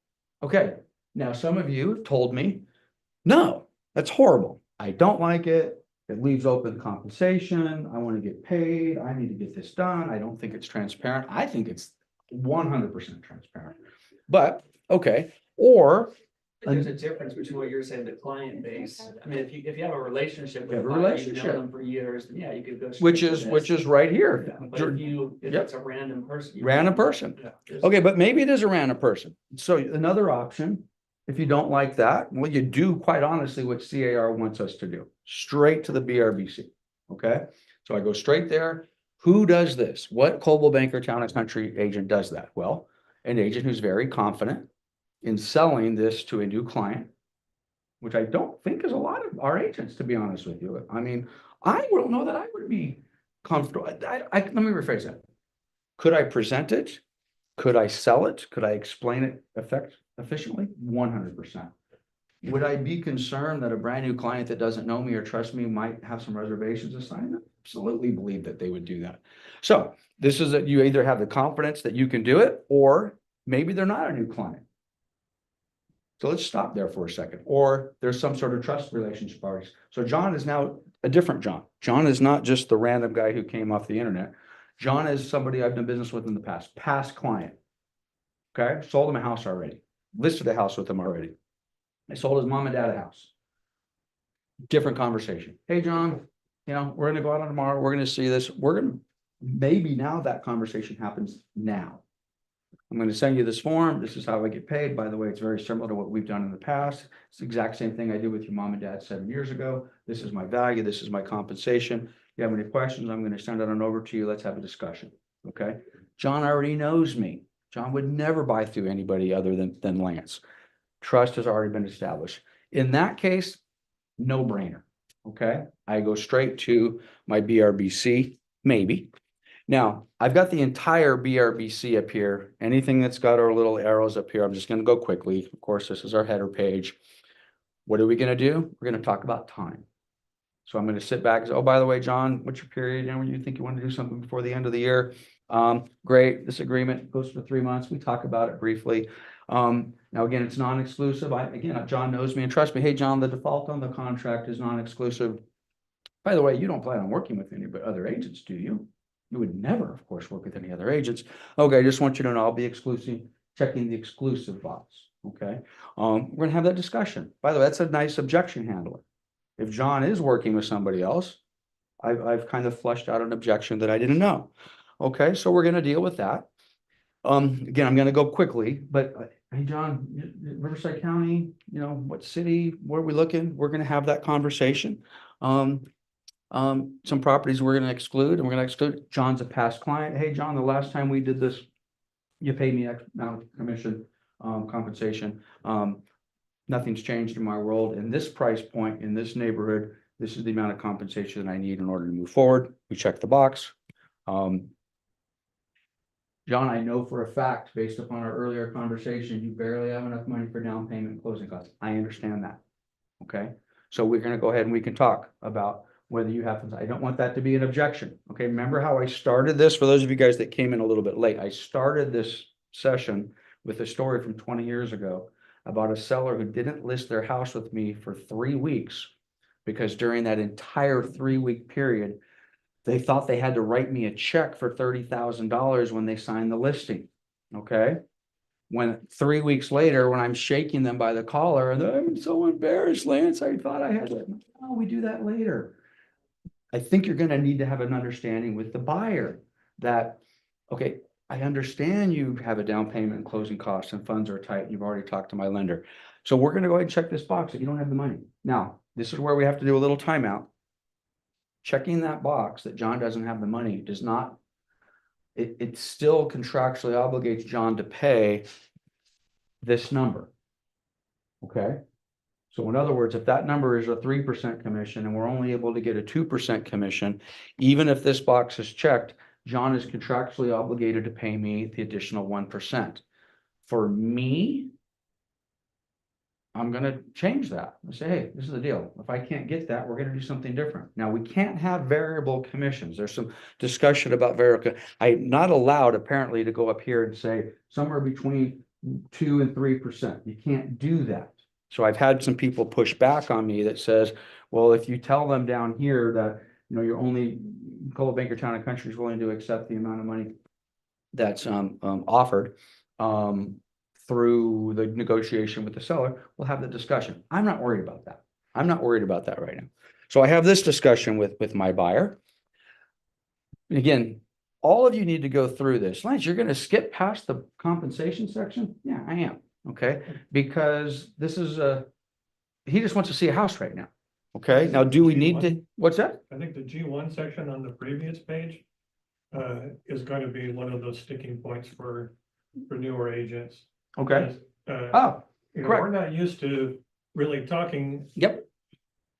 Speaker 2: Okay. Now, some of you told me, no, that's horrible. I don't like it. It leaves open compensation. I want to get paid. I need to get this done. I don't think it's transparent. I think it's 100% transparent. But okay. Or
Speaker 1: There's a difference between what you're saying, the client base. I mean, if you have a relationship with
Speaker 2: You have a
Speaker 1: a client, you've
Speaker 2: relationship.
Speaker 1: known them for years, then yeah, you could go.
Speaker 2: which
Speaker 1: straight to
Speaker 2: is
Speaker 1: this.
Speaker 2: right here.
Speaker 1: Yeah, but if
Speaker 2: Yep.
Speaker 1: it's a random person. you
Speaker 2: Random
Speaker 1: can't-
Speaker 2: person.
Speaker 1: yeah, there's-
Speaker 2: Okay, but maybe it is a random person. So another option, if you don't like that, well, you do quite honestly what CAR wants us to do, straight to the BRBC. Okay, so I go straight there. Who does this? What Coldwell Banker Town and Country agent does that? Well, an agent who's very confident in selling this to a new client, which I don't think is a lot of our agents, to be honest with you. I mean, I don't know that I would be comfortable. Let me rephrase that. Could I present it? Could I sell it? Could I explain it efficiently? 100%. Would I be concerned that a brand new client that doesn't know me or trust me might have some reservations assigned? I absolutely believe that they would do that. So this is that you either have the confidence that you can do it, or maybe they're not a new client. So let's stop there for a second. Or there's some sort of trust relationship parties. So John is now a different John. John is not just the random guy who came off the internet. John is somebody I've done business with in the past client. Okay, sold him a house already, listed a house with him already. I sold his mom and dad a house. Different conversation. Hey, John, we're gonna go out on tomorrow. We're gonna see this. Maybe now that conversation happens now. I'm going to send you this form. This is how I get paid. By the way, it's very similar to what we've done in the past. It's the exact same thing I did with your mom and dad 7 years ago. This is my value. This is my compensation. If you have any questions, I'm going to send it on over to you. Let's have a discussion. Okay. John already knows me. John would never buy through anybody other than Lance. Trust has already been established. In that case, no brainer. Okay. I go straight to my BRBC, maybe. Now, I've got the entire BRBC up here. Anything that's got our little arrows up here, I'm just going to go quickly. Of course, this is our header page. What are we going to do? We're going to talk about time. So I'm going to sit back and say, oh, by the way, John, what's your period? And when you think you want to do something before the end of the year? Great. This agreement goes for 3 months. We talk about it briefly. Now, again, it's non-exclusive. John knows me and trusts me. Hey, John, the default on the contract is non-exclusive. By the way, you don't plan on working with any but other agents, do you? You would never, of course, work with any other agents. Okay, I just want you to know I'll be exclusive, checking the exclusive box. Okay, we're gonna have that discussion. By the way, that's a nice objection handler. If John is working with somebody else, I've kind of flushed out an objection that I didn't know. Okay, so we're gonna deal with that. Again, I'm gonna go quickly, but hey, John, Riverside County, what city, where are we looking? We're gonna have that conversation. Some properties we're gonna exclude, and we're gonna exclude. John's a past client. Hey, John, the last time we did this, you paid me X amount of commission, compensation. Nothing's changed in my world. In this price point, in this neighborhood, this is the amount of compensation that I need in order to move forward. We check the box. John, I know for a fact, based upon our earlier conversation, you barely have enough money for down payment and closing costs. I understand that. Okay, so we're gonna go ahead and we can talk about whether you have, I don't want that to be an objection. Okay, remember how I started this? For those of you guys that came in a little bit late, I started this session with a story from 20 years ago about a seller who didn't list their house with me for 3 weeks because during that entire 3-week period, they thought they had to write me a check for $30,000 when they signed the listing. Okay. When 3 weeks later, when I'm shaking them by the collar and I'm so embarrassed, Lance, I thought I had it. Oh, we do that later. I think you're going to need to have an understanding with the buyer that, okay, I understand you have a down payment and closing costs and funds are tight. You've already talked to my lender. So we're going to go ahead and check this box that you don't have the money. Now, this is where we have to do a little timeout. Checking that box that John doesn't have the money does not, it still contractually obligates John to pay this number. Okay. So in other words, if that number is a 3% commission and we're only able to get a 2% commission, even if this box is checked, John is contractually obligated to pay me the additional 1%. For me, I'm going to change that and say, hey, this is the deal. If I can't get that, we're going to do something different. Now, we can't have variable commissions. There's some discussion about variable. I'm not allowed apparently to go up here and say somewhere between 2 and 3%. You can't do that. So I've had some people push back on me that says, well, if you tell them down here that, you're only, Coldwell Banker Town and Country is willing to accept the amount of money that's offered, through the negotiation with the seller, we'll have the discussion. I'm not worried about that. I'm not worried about that right now. So I have this discussion with my buyer. Again, all of you need to go through this. Lance, you're going to skip past the compensation section? Yeah, I am. Okay. Because this is he just wants to see a house right now. Okay. Now, do we need to, what's that?
Speaker 4: I think the G1 section on the previous page is going to be one of those sticking points for newer agents.
Speaker 2: Okay.
Speaker 4: Oh,
Speaker 2: correct.
Speaker 4: we're not used to really talking.
Speaker 2: Yep.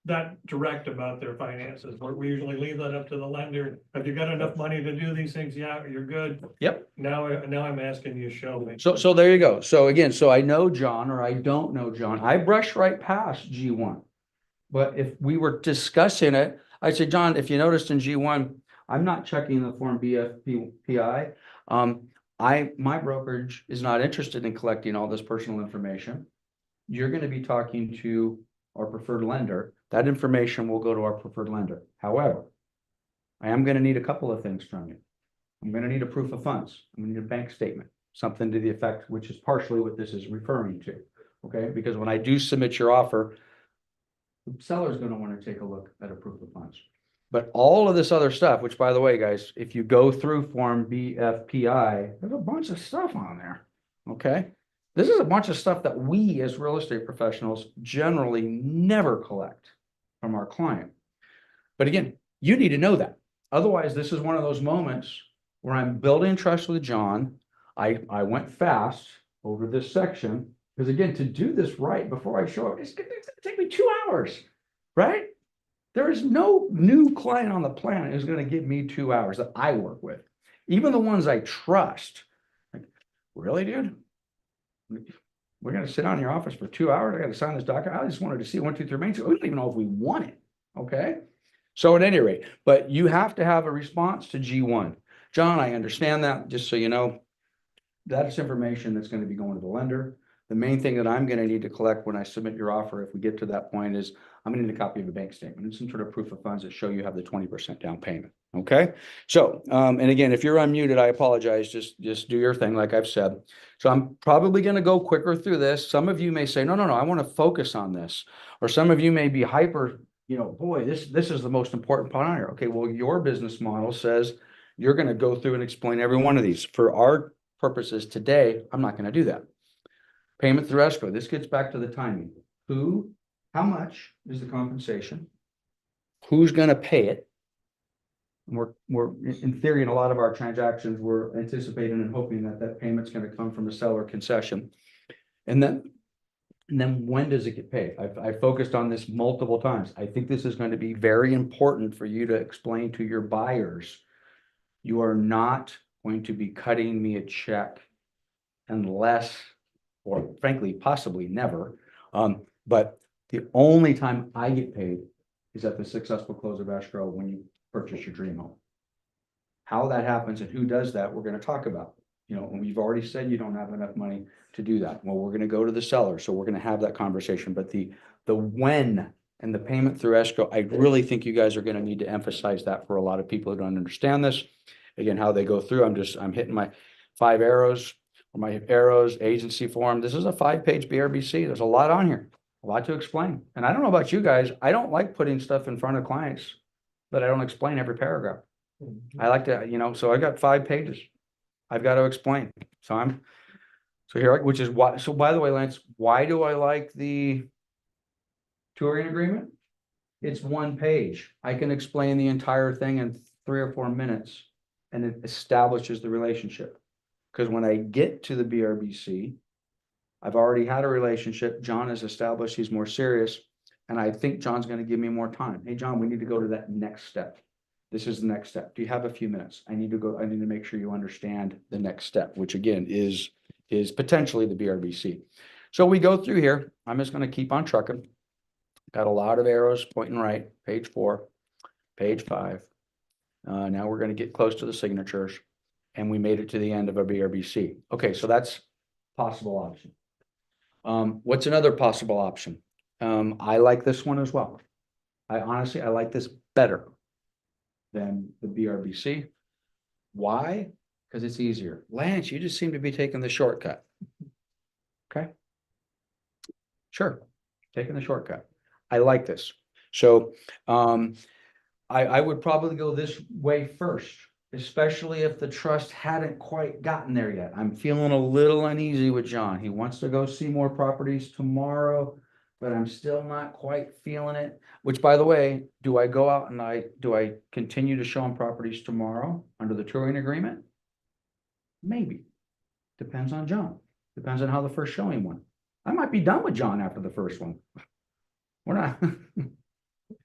Speaker 4: That direct about their finances. We usually leave that up to the lender. Have you got enough money to do these things? Yeah, you're good.
Speaker 2: Yep.
Speaker 4: Now I'm asking you to show me.
Speaker 2: So there you go. So again, so I know John or I don't know John. I brush right past G1. But if we were discussing it, I'd say, John, if you noticed in G1, I'm not checking the form BFPI. My brokerage is not interested in collecting all this personal information. You're going to be talking to our preferred lender. That information will go to our preferred lender. However, I am going to need a couple of things from you. I'm going to need a proof of funds. I'm going to need a bank statement, something to the effect, which is partially what this is referring to. Okay, because when I do submit your offer, the seller is going to want to take a look at a proof of funds. But all of this other stuff, which by the way, guys, if you go through form BFPI, there's a bunch of stuff on there. Okay. This is a bunch of stuff that we as real estate professionals generally never collect from our client. But again, you need to know that. Otherwise, this is one of those moments where I'm building trust with John. I went fast over this section because again, to do this right before I show it, it's going to take me 2 hours, right? There is no new client on the planet who's going to give me 2 hours that I work with. Even the ones I trust. Like, really, dude? We're going to sit down in your office for 2 hours. I got to sign this document. I just wanted to see 1, 2, 3 Main Street. We don't even know if we want it. Okay. So at any rate, but you have to have a response to G1. John, I understand that. Just so you know, that's information that's going to be going to the lender. The main thing that I'm going to need to collect when I submit your offer, if we get to that point, is I'm going to need a copy of a bank statement and some sort of proof of funds that show you have the 20% down payment. Okay. So, and again, if you're unmuted, I apologize. Just do your thing, like I've said. So I'm probably going to go quicker through this. Some of you may say, no, I want to focus on this. Or some of you may be hyper, boy, this is the most important part on here. Okay. Well, your business model says you're going to go through and explain every one of these. For our purposes today, I'm not going to do that. Payment through escrow, this gets back to the timing. How much is the compensation? Who's gonna pay it? We're in theory, in a lot of our transactions, we're anticipating and hoping that that payment's gonna come from the seller concession. And then when does it get paid? I've focused on this multiple times. I think this is going to be very important for you to explain to your buyers. You are not going to be cutting me a check unless, or frankly, possibly never. But the only time I get paid is at the successful close of escrow when you purchase your dream home. How that happens and who does that, we're going to talk about. You know, and we've already said you don't have enough money to do that. Well, we're going to go to the seller, so we're going to have that conversation. But the when and the payment through escrow, I really think you guys are going to need to emphasize that for a lot of people who don't understand this. Again, how they go through. I'm hitting my 5 arrows or my arrows agency form. This is a 5-page BRBC. There's a lot on here, a lot to explain. And I don't know about you guys. I don't like putting stuff in front of clients that I don't explain every paragraph. I like to, you know, so I got 5 pages. I've got to explain. So here, which is why, so by the way, Lance, why do I like the touring agreement? It's 1 page. I can explain the entire thing in 3 or 4 minutes and it establishes the relationship. Because when I get to the BRBC, I've already had a relationship. John has established he's more serious. And I think John's going to give me more time. Hey, John, we need to go to that next step. This is the next step. Do you have a few minutes? I need to make sure you understand the next step, which again is potentially the BRBC. So we go through here. I'm just going to keep on trucking. Got a lot of arrows pointing right. Page 4, page 5. Now we're going to get close to the signatures and we made it to the end of a BRBC. Okay, so that's possible option. What's another possible option? I like this one as well. I like this better than the BRBC. Why? Because it's easier. Lance, you just seem to be taking the shortcut. Okay. Sure. Taking the shortcut. I like this. So I would probably go this way first, especially if the trust hadn't quite gotten there yet. I'm feeling a little uneasy with John. He wants to go see more properties tomorrow, but I'm still not quite feeling it. Which, by the way, do I go out and do I continue to show him properties tomorrow under the touring agreement? Maybe. Depends on John. Depends on how the first showing went. I might be done with John after the first one. We're not.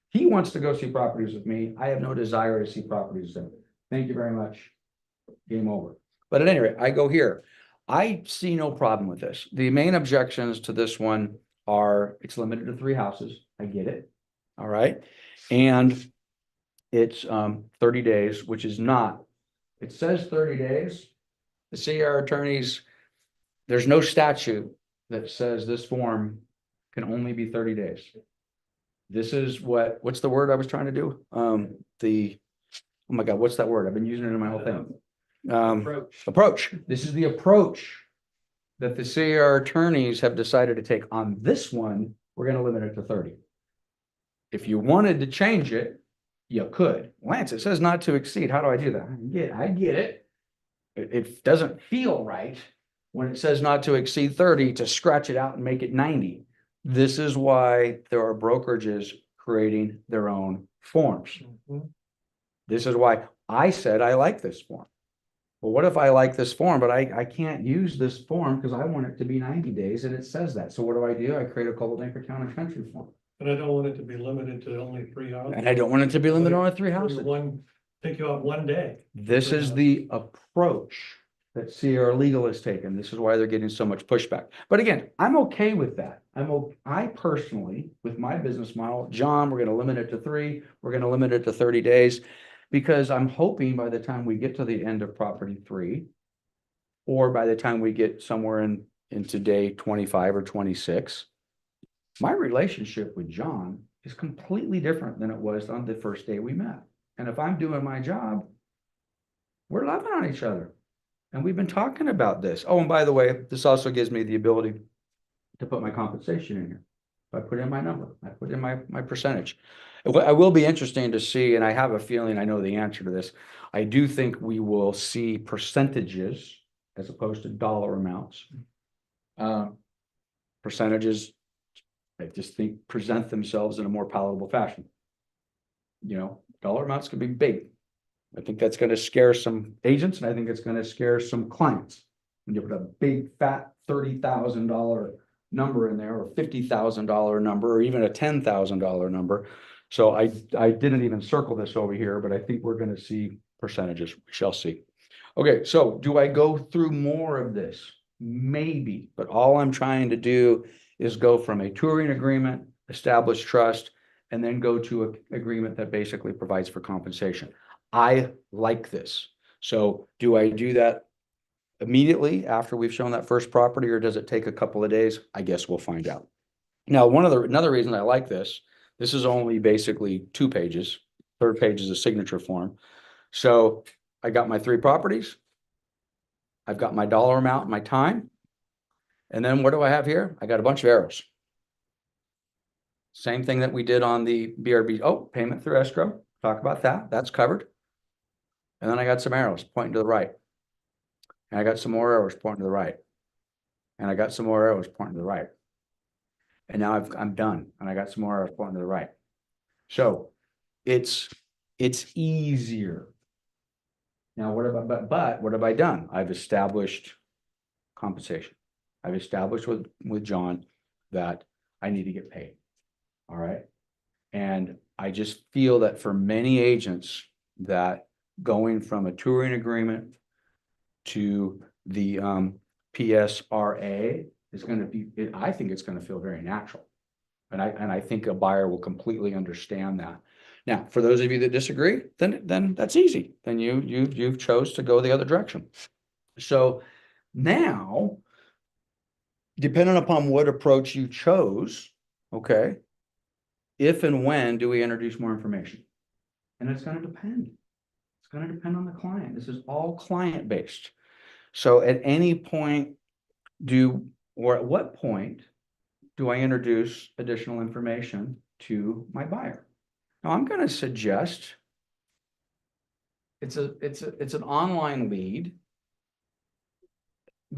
Speaker 2: He wants to go see properties with me. I have no desire to see properties with him. Thank you very much. Game over. But at any rate, I go here. I see no problem with this. The main objections to this one are it's limited to 3 houses. I get it. All right. And it's 30 days, which is not, it says 30 days. The CR attorneys, there's no statute that says this form can only be 30 days. This is what's the word I was trying to do? Oh my God, what's that word? I've been using it in my whole thing. Approach. This is the approach that the CR attorneys have decided to take on this one. We're going to limit it to 30. If you wanted to change it, you could. Lance, it says not to exceed. How do I do that? I get it. It doesn't feel right when it says not to exceed 30 to scratch it out and make it 90. This is why there are brokerages creating their own forms.
Speaker 4: Mhm.
Speaker 2: This is why I said I like this form. Well, what if I like this form, but I can't use this form because I want it to be 90 days and it says that. So what do? I create a Coldwell Banker Town and Country form.
Speaker 4: And I don't want it to be limited to only 3 houses.
Speaker 2: And I don't want it to be limited on 3 houses.
Speaker 4: Take you out 1 day.
Speaker 2: This is the approach that CR Legal has taken. This is why they're getting so much pushback. But again, I'm okay with that. I personally, with my business model, John, we're going to limit it to 3. We're going to limit it to 30 days because I'm hoping by the time we get to the end of property 3, or by the time we get somewhere into day 25 or 26, my relationship with John is completely different than it was on the first day we met. And if I'm doing my job, we're loving on each other. And we've been talking about this. Oh, and by the way, this also gives me the ability to put my compensation in here. I put in my number. I put in my percentage. I will be interesting to see, and I have a feeling I know the answer to this. I do think we will see percentages as opposed to dollar amounts. percentages, I just think present themselves in a more palatable fashion. You know, dollar amounts can be big. I think that's gonna scare some agents, and I think it's gonna scare some clients. When you put a big fat $30,000 number in there, or $50,000 number, or even a $10,000 number. So I didn't even circle this over here, but I think we're gonna see percentages. We shall see. Okay, so do I go through more of this? Maybe, but all I'm trying to do is go from a touring agreement, establish trust, and then go to an agreement that basically provides for compensation. I like this. So do I do that immediately after we've shown that first property, or does it take a couple of days? I guess we'll find out. Now, another reason I like this is only basically 2 pages. Third page is a signature form. So I got my 3 properties. I've got my dollar amount, my time. And then what do I have here? I got a bunch of arrows. Same thing that we did on the BRB. Oh, payment through escrow. Talk about that. That's covered. And then I got some arrows pointing to the right. And I got some more arrows pointing to the right. And I got some more arrows pointing to the right. And now I'm done. And I got some more arrows pointing to the right. So it's easier. Now, what have I done? I've established compensation. I've established with John that I need to get paid. All right. And I just feel that for many agents, that going from a touring agreement to the PSRA is going to be, I think it's going to feel very natural. And I think a buyer will completely understand that. Now, for those of you that disagree, then that's easy. Then you've chose to go the other direction. So now, depending upon what approach you chose, okay, if and when do we introduce more information? And it's going to depend. It's going to depend on the client. This is all client based. So at any point or at what point do I introduce additional information to my buyer? Now I'm going to suggest it's an online lead.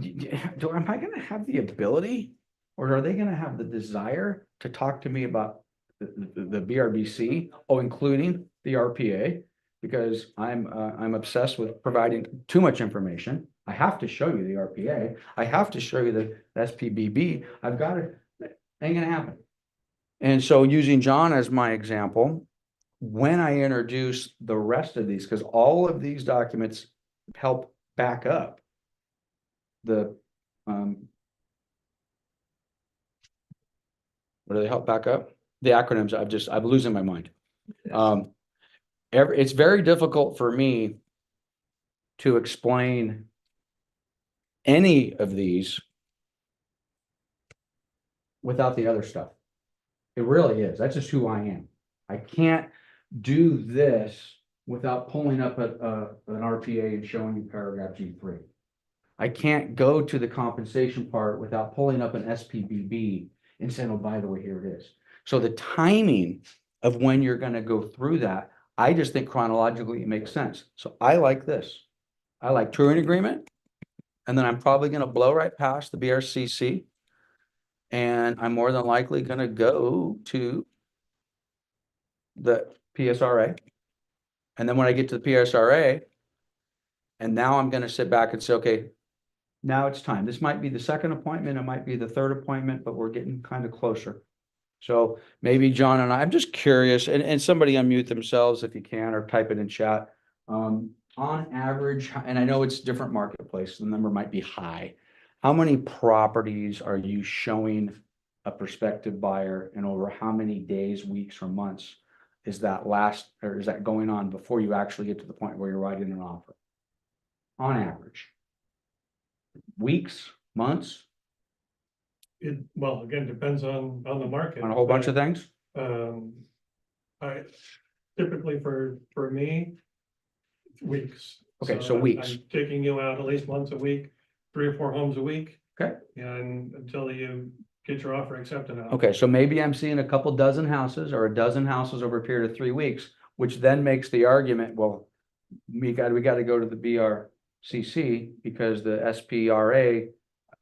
Speaker 2: Am I going to have the ability, or are they going to have the desire to talk to me about the BRBC, including the RPA, because I'm obsessed with providing too much information. I have to show you the RPA. I have to show you the SPBB. I've got it. Ain't gonna happen. And so using John as my example, when I introduce the rest of these, because all of these documents help back up the what do they help back up? The acronyms. I'm losing my mind. It's very difficult for me to explain any of these without the other stuff. It really is. That's just who I am. I can't do this without pulling up an RPA and showing you paragraph G3. I can't go to the compensation part without pulling up an SPBB and saying, oh, by the way, here it is. So the timing of when you're going to go through that, I just think chronologically it makes sense. So I like this. I like touring agreement. And then I'm probably going to blow right past the BRCC. And I'm more than likely going to go to the PSRA. And then when I get to the PSRA, and now I'm going to sit back and say, okay, now it's time. This might be the second appointment. It might be the third appointment, but we're getting kind of closer. So maybe John and I'm just curious, and somebody unmute themselves if you can, or type it in chat. On average, and I know it's different marketplace, the number might be high. How many properties are you showing a prospective buyer, and over how many days, weeks, or months is that going on before you actually get to the point where you're writing an offer? On average. Weeks, months?
Speaker 4: Well, again, depends on the market.
Speaker 2: On a whole bunch of things?
Speaker 4: I typically for me, weeks.
Speaker 2: Okay, so weeks.
Speaker 4: I'm taking you out at least once a week, 3 or 4 homes a week.
Speaker 2: Okay.
Speaker 4: And until you get your offer accepted.
Speaker 2: Okay, so maybe I'm seeing a couple dozen houses or a dozen houses over a period of 3 weeks, which then makes the argument, well, we got to go to the BRCC because the SPRA,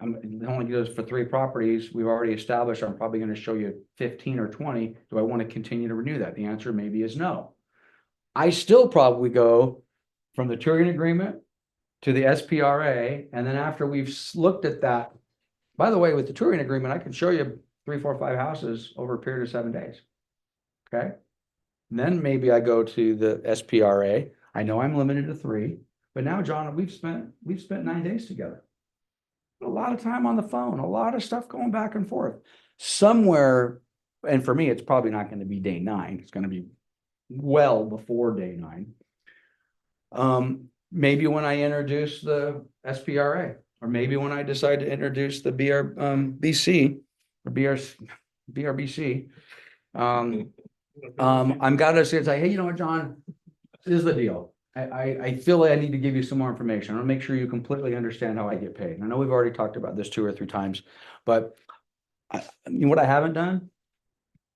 Speaker 2: it only goes for 3 properties. We've already established, I'm probably gonna show you 15 or 20. Do I want to continue to renew that? The answer maybe is no. I still probably go from the touring agreement to the SPRA, and then after we've looked at that, by the way, with the touring agreement, I can show you 3, 4, 5 houses over a period of 7 days. Okay? And then maybe I go to the SPRA. I know I'm limited to 3, but now, John, we've spent 9 days together. A lot of time on the phone, a lot of stuff going back and forth. Somewhere, and for me, it's probably not going to be day 9. It's going to be well before day 9. Maybe when I introduce the SPRA, or maybe when I decide to introduce the BRBC or BRBC, I'm gotta say, hey, you know what, John, this is the deal. I feel like I need to give you some more information. I want to make sure you completely understand how I get paid. I know we've already talked about this 2 or 3 times, but what I haven't done,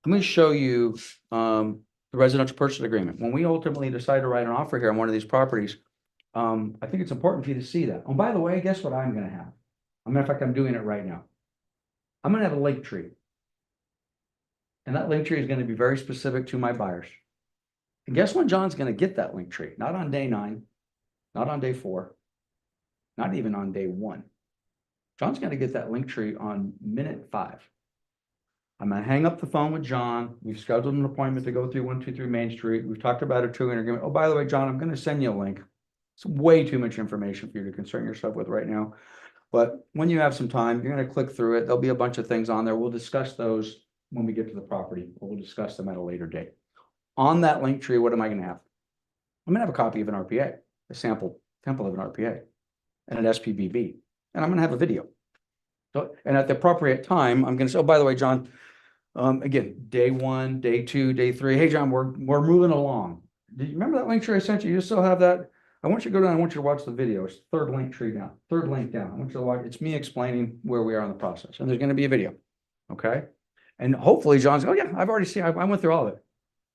Speaker 2: I'm going to show you the residential purchase agreement. When we ultimately decide to write an offer here on one of these properties, I think it's important for you to see that. Oh, by the way, guess what I'm going to have? In fact, I'm doing it right now. I'm going to have a link tree. And that link tree is going to be very specific to my buyers. And guess when John's going to get that link tree? Not on day 9, not on day 4, not even on day 1. John's going to get that link tree on minute 5. I'm going to hang up the phone with John. We've scheduled an appointment to go through 123 Main Street. We've talked about a touring agreement. Oh, by the way, John, I'm going to send you a link. It's way too much information for you to concern yourself with right now. But when you have some time, you're going to click through it. There'll be a bunch of things on there. We'll discuss those when we get to the property. We'll discuss them at a later date. On that link tree, what am I going to have? I'm going to have a copy of an RPA, a sample template of an RPA, and an SPBB, and I'm going to have a video. So, and at the appropriate time, I'm going to say, oh, by the way, John, again, day 1, day 2, day 3. Hey, John, we're moving along. Did you remember that link tree I sent you? You still have that? I want you to go down. I want you to watch the video. It's third link tree down, third link down. I want you to watch. It's me explaining where we are in the process, and there's going to be a video. Okay, and hopefully, John's. Oh yeah, I've already seen. I went through all of it.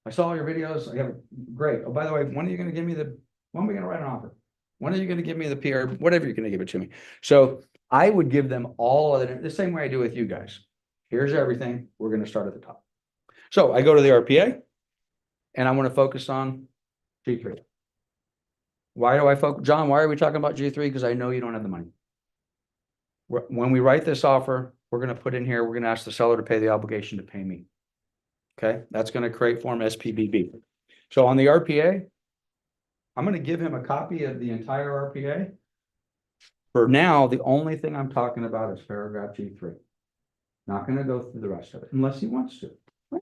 Speaker 2: I saw all your videos. I have great. Oh, by the way, when are you going to give me the? When are we going to write an offer? When are you going to give me the PR? Whatever you're going to give it to me. So I would give them all of it the same way I do with you guys. Here's everything. We're going to start at the top. So I go to the RPA, and I want to focus on G3. Why do I focus, John? Why are we talking about G3? Because I know you don't have the money. When we write this offer, we're going to put in here. We're going to ask the seller to pay the obligation to pay me. Okay, that's going to create form SPBB. So on the RPA, I'm going to give him a copy of the entire RPA. For now, the only thing I'm talking about is paragraph G3. Not going to go through the rest of it unless he wants to.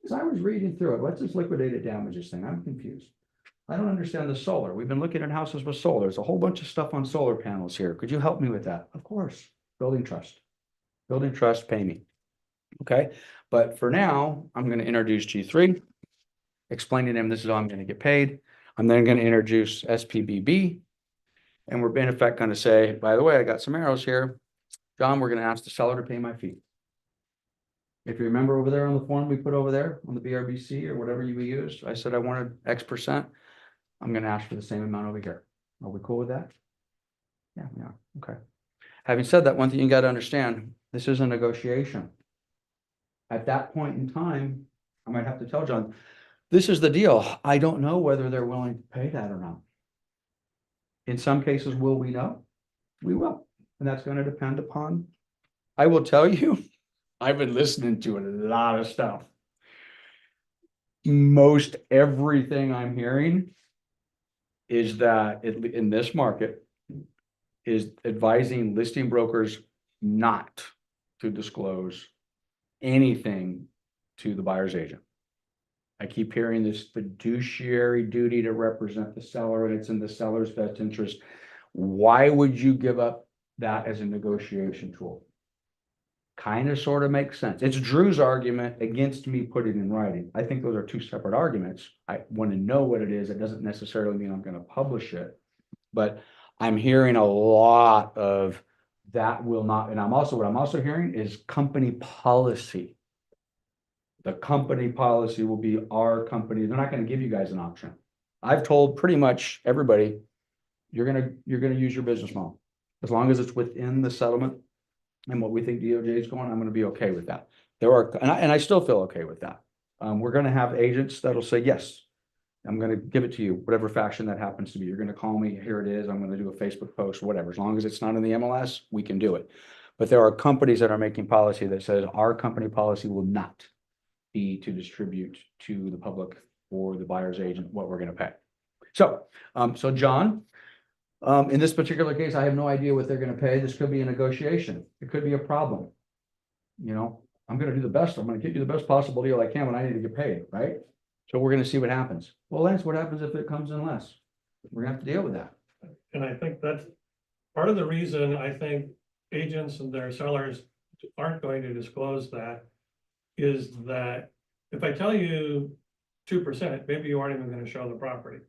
Speaker 2: As I was reading through it, what's this liquidated damages thing? I'm confused. I don't understand the solar. We've been looking at houses with solar. There's a whole bunch of stuff on solar panels here. Could you help me with that? Of course. Building trust. Building trust, pay me. Okay. But for now, I'm going to introduce G3, explaining to him this is how I'm going to get paid. I'm then going to introduce SPBB. And we're in effect going to say, by the way, I got some arrows here. John, we're going to ask the seller to pay my fee. If you remember over there on the form we put over there on the BRBC or whatever you used, I said I wanted X%. I'm going to ask for the same amount over here. Are we cool with that? Yeah, we are. Okay. Having said that, one thing you got to understand, this is a negotiation. At that point in time, I might have to tell John, this is the deal. I don't know whether they're willing to pay that or not. In some cases, will we know? We will. And that's going to depend upon, I will tell you, I've been listening to a lot of stuff. Most everything I'm hearing is that in this market is advising listing brokers not to disclose anything to the buyer's agent. I keep hearing this fiduciary duty to represent the seller, and it's in the seller's best interest. Why would you give up that as a negotiation tool? Kind of sort of makes sense. It's Drew's argument against me putting it in writing. I think those are 2 separate arguments. I want to know what it is. It doesn't necessarily mean I'm going to publish it, but I'm hearing a lot of that will not. And what I'm also hearing is company policy. The company policy will be our company. They're not going to give you guys an option. I've told pretty much everybody, you're going to use your business model as long as it's within the settlement and what we think DOJ is going, I'm gonna be okay with that. There are, and I still feel okay with that. We're gonna have agents that'll say, yes, I'm gonna give it to you, whatever fashion that happens to be. You're gonna call me, here it is, I'm gonna do a Facebook post, whatever. As long as it's not in the MLS, we can do it. But there are companies that are making policy that says our company policy will not be to distribute to the public or the buyer's agent what we're gonna pay. So, so John, in this particular case, I have no idea what they're gonna pay. This could be a negotiation. It could be a problem. You know, I'm gonna do the best. I'm gonna get you the best possible deal I can when I need to get paid, right? So we're gonna see what happens. Well, Lance, what happens if it comes in less? We're gonna have to deal with that.
Speaker 4: And I think that's part of the reason I think agents and their sellers aren't going to disclose that. Is that if I tell you 2%, maybe you aren't even gonna show the property.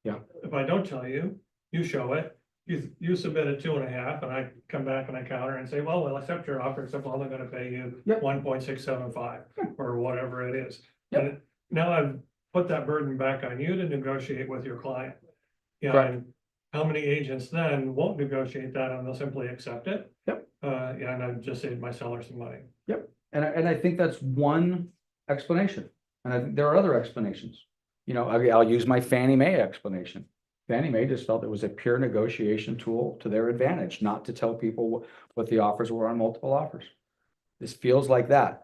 Speaker 2: Yeah.
Speaker 4: If I don't tell you, you show it, you submit a 2.5, and I come back and I counter and say, well, we'll accept your offer, except we're only gonna pay you
Speaker 2: Yep.
Speaker 4: 1.675 or whatever it is.
Speaker 2: Yep.
Speaker 4: And now I've put that burden back on you to negotiate with your client. Yeah,
Speaker 2: Correct.
Speaker 4: and how many agents then won't negotiate that and they'll simply accept it?
Speaker 2: Yep.
Speaker 4: Yeah, and I've just saved my seller some money.
Speaker 2: And I think that's one explanation. And I think there are other explanations. You know, I'll use my Fannie Mae explanation. Fannie Mae just felt it was a pure negotiation tool to their advantage, not to tell people what the offers were on multiple offers. This feels like that.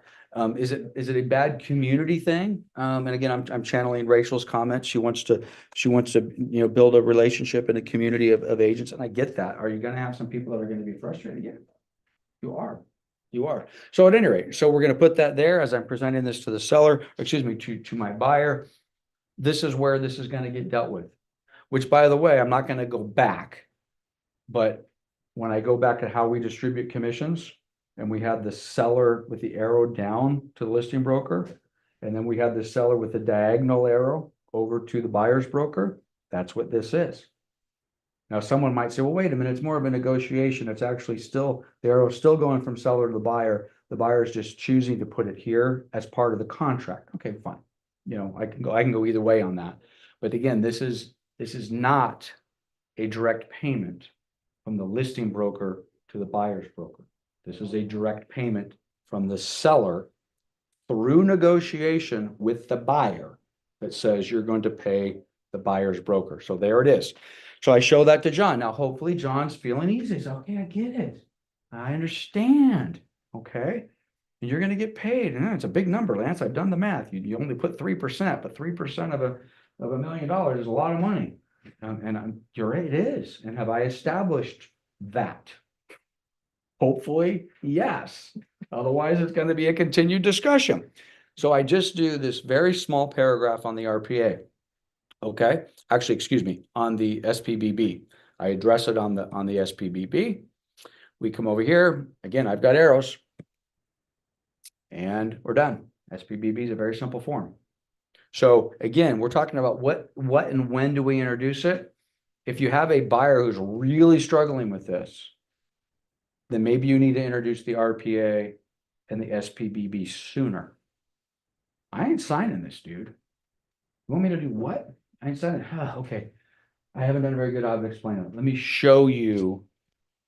Speaker 2: Is it a bad community thing? And again, I'm channeling Rachel's comments. She wants to, you know, build a relationship in a community of agents, and I get that. Are you gonna have some people that are gonna be frustrated? Yeah, you are. You are. So at any rate, so we're gonna put that there as I'm presenting this to the seller, excuse me, to my buyer. This is where this is gonna get dealt with, which, by the way, I'm not gonna go back. But when I go back to how we distribute commissions, and we had the seller with the arrow down to the listing broker, and then we had the seller with the diagonal arrow over to the buyer's broker, that's what this is. Now, someone might say, well, wait a minute, it's more of a negotiation. It's actually still, the arrow is still going from seller to the buyer. The buyer is just choosing to put it here as part of the contract. Okay, fine. You know, I can go either way on that. But again, this is not a direct payment from the listing broker to the buyer's broker. This is a direct payment from the seller through negotiation with the buyer that says you're going to pay the buyer's broker. So there it is. So I show that to John. Now, hopefully John's feeling easy. He's okay, I get it. I understand. Okay. And you're going to get paid. And it's a big number, Lance. I've done the math. You only put 3%, but 3% of $1 million is a lot of money. You're right, it is. And have I established that? Hopefully, yes. Otherwise, it's going to be a continued discussion. So I just do this very small paragraph on the RPA. Okay, actually, excuse me, on the SPBB. I address it on the SPBB. We come over here. Again, I've got arrows. And we're done. SPBB is a very simple form. So again, we're talking about what and when do we introduce it? If you have a buyer who's really struggling with this, then maybe you need to introduce the RPA and the SPBB sooner. I ain't signing this, dude. You want me to do what? I ain't signing. Okay. I haven't done a very good job of explaining it. Let me show you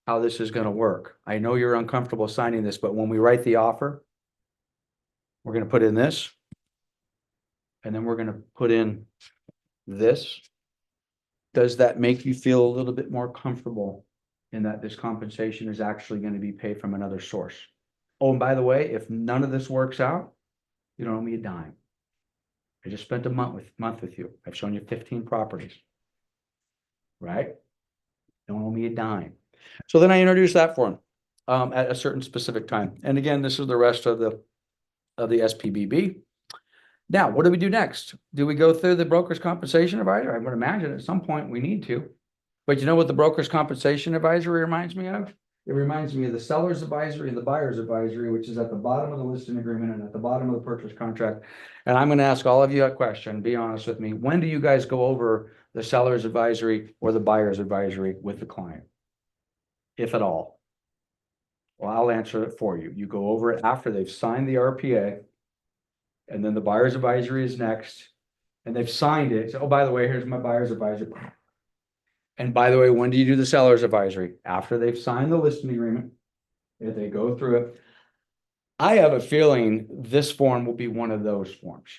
Speaker 2: how this is going to work. I know you're uncomfortable signing this, but when we write the offer, we're going to put in this, and then we're going to put in this. Does that make you feel a little bit more comfortable in that this compensation is actually going to be paid from another source? Oh, and by the way, if none of this works out, you don't owe me a dime. I just spent a month with you. I've shown you 15 properties, right? Don't owe me a dime. So then I introduce that for him at a certain specific time. And again, this is the rest of the SPBB. Now, what do we do next? Do we go through the broker's compensation advisor? I would imagine at some point we need to. But you know what the broker's compensation advisory reminds me of? It reminds me of the seller's advisory and the buyer's advisory, which is at the bottom of the listing agreement and at the bottom of the purchase contract. And I'm going to ask all of you a question. Be honest with me. When do you guys go over the seller's advisory or the buyer's advisory with the client? If at all. Well, I'll answer it for you. You go over it after they've signed the RPA, and then the buyer's advisory is next, and they've signed it. So, oh, by the way, here's my buyer's advisory. And by the way, when do you do the seller's advisory? After they've signed the listing agreement if they go through it. I have a feeling this form will be one of those forms.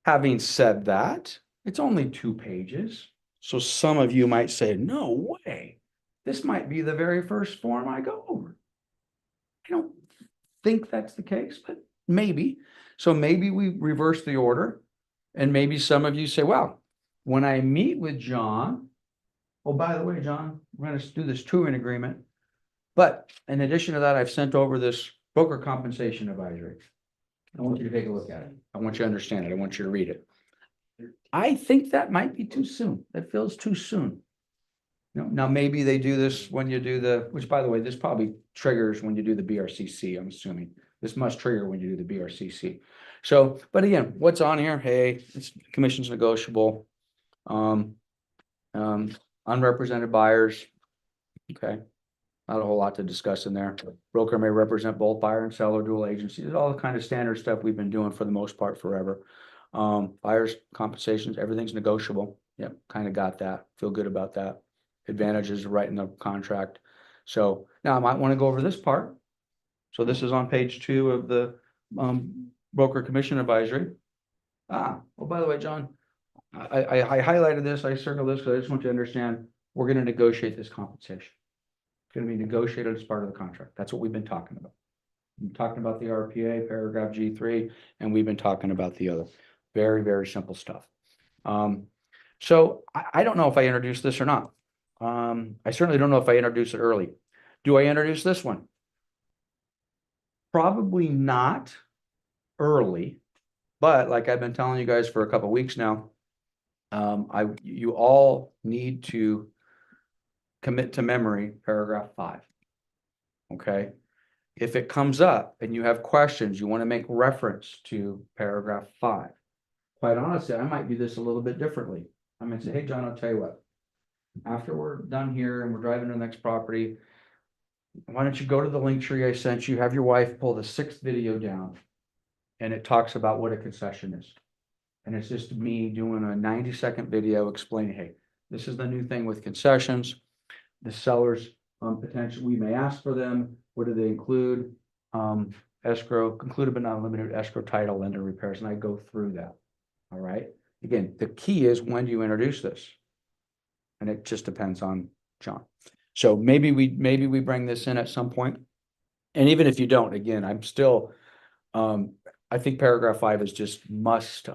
Speaker 2: Having said that, it's only 2 pages. So some of you might say, no way, this might be the very first form I go over. I don't think that's the case, but maybe. So maybe we reverse the order. And maybe some of you say, wow, when I meet with John, oh, by the way, John, we're going to do this touring agreement. But in addition to that, I've sent over this broker compensation advisory. I want you to take a look at it. I want you to understand it. I want you to read it. I think that might be too soon. That feels too soon. Now maybe they do this when you do which by the way, this probably triggers when you do the BRCC, I'm assuming. This must trigger when you do the BRCC. So, but again, what's on here? Hey, it's commission's negotiable. Unrepresented buyers. Okay. Not a whole lot to discuss in there. Broker may represent both buyer and seller, dual agency. It's all the kind of standard stuff we've been doing for the most part forever. Buyers compensations, everything's negotiable. Yep, kind of got that. Feel good about that. Advantages of writing the contract. So now I might want to go over this part. So this is on page 2 of the broker commission advisory. Well, by the way, John, I highlighted this, I circled this because I just want you to understand we're going to negotiate this compensation. It's going to be negotiated as part of the contract. That's what we've been talking about. We've been talking about the RPA, paragraph G3, and we've been talking about the other. Very, very simple stuff. So I don't know if I introduced this or not. I certainly don't know if I introduced it early. Do I introduce this one? Probably not early, but like I've been telling you guys for a couple of weeks now, you all need to commit to memory paragraph 5. Okay. If it comes up and you have questions, you want to make reference to paragraph 5. Quite honestly, I might do this a little bit differently. I might say, hey, John, I'll tell you what, after we're done here and we're driving to the next property, why don't you go to the link tree I sent you, have your wife pull the 6th video down, and it talks about what a concession is. And it's just me doing a 90-second video explaining, hey, this is the new thing with concessions. The sellers potentially, we may ask for them. What do they include? Escrow, concluded but not limited escrow, title, lender, repairs, and I go through that. All right. Again, the key is when do you introduce this? And it just depends on John. So maybe we bring this in at some point. And even if you don't, again, I'm still, I think paragraph 5 is just must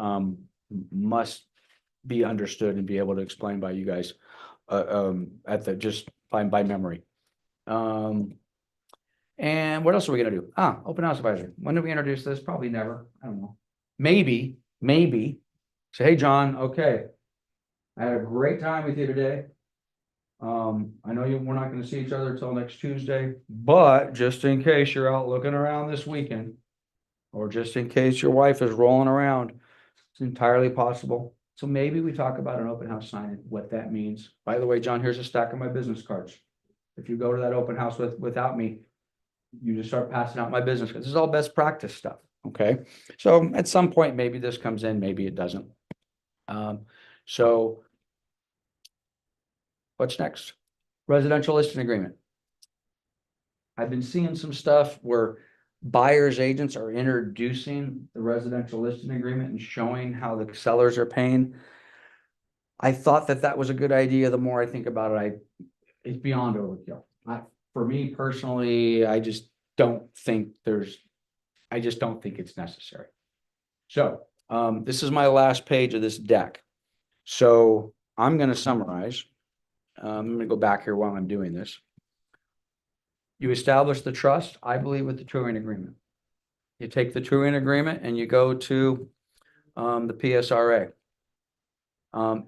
Speaker 2: be understood and be able to explain by you guys at the just by memory. And what else are we gonna do? Open house advisory. When do we introduce this? Probably never. I don't know. Maybe. Say, hey, John, okay, I had a great time with you today. I know we're not gonna see each other until next Tuesday, but just in case you're out looking around this weekend, or just in case your wife is rolling around, it's entirely possible. So maybe we talk about an open house sign and what that means. By the way, John, here's a stack of my business cards. If you go to that open house without me, you just start passing out my business cards. This is all best practice stuff. Okay. So at some point, maybe this comes in, maybe it doesn't. So what's next? Residential listing agreement. I've been seeing some stuff where buyers agents are introducing the residential listing agreement and showing how the sellers are paying. I thought that was a good idea. The more I think about it, it's beyond overkill. For me personally, I just don't think it's necessary. So this is my last page of this deck. So I'm going to summarize. I'm going to go back here while I'm doing this. You establish the trust, I believe, with the touring agreement. You take the touring agreement and you go to the PSRA.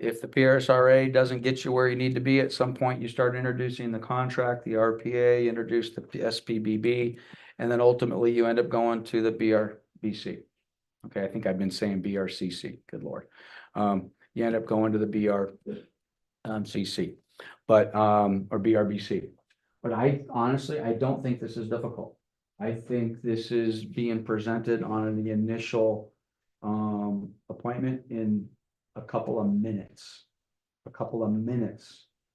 Speaker 2: If the PSRA doesn't get you where you need to be, at some point you start introducing the contract, the RPA, introduce the SPBB, and then ultimately you end up going to the BRBC. Okay, I think I've been saying BRCC, good Lord. You end up going to the BRCC, but or BRBC. But I honestly don't think this is difficult. I think this is being presented on the initial appointment in a couple of minutes.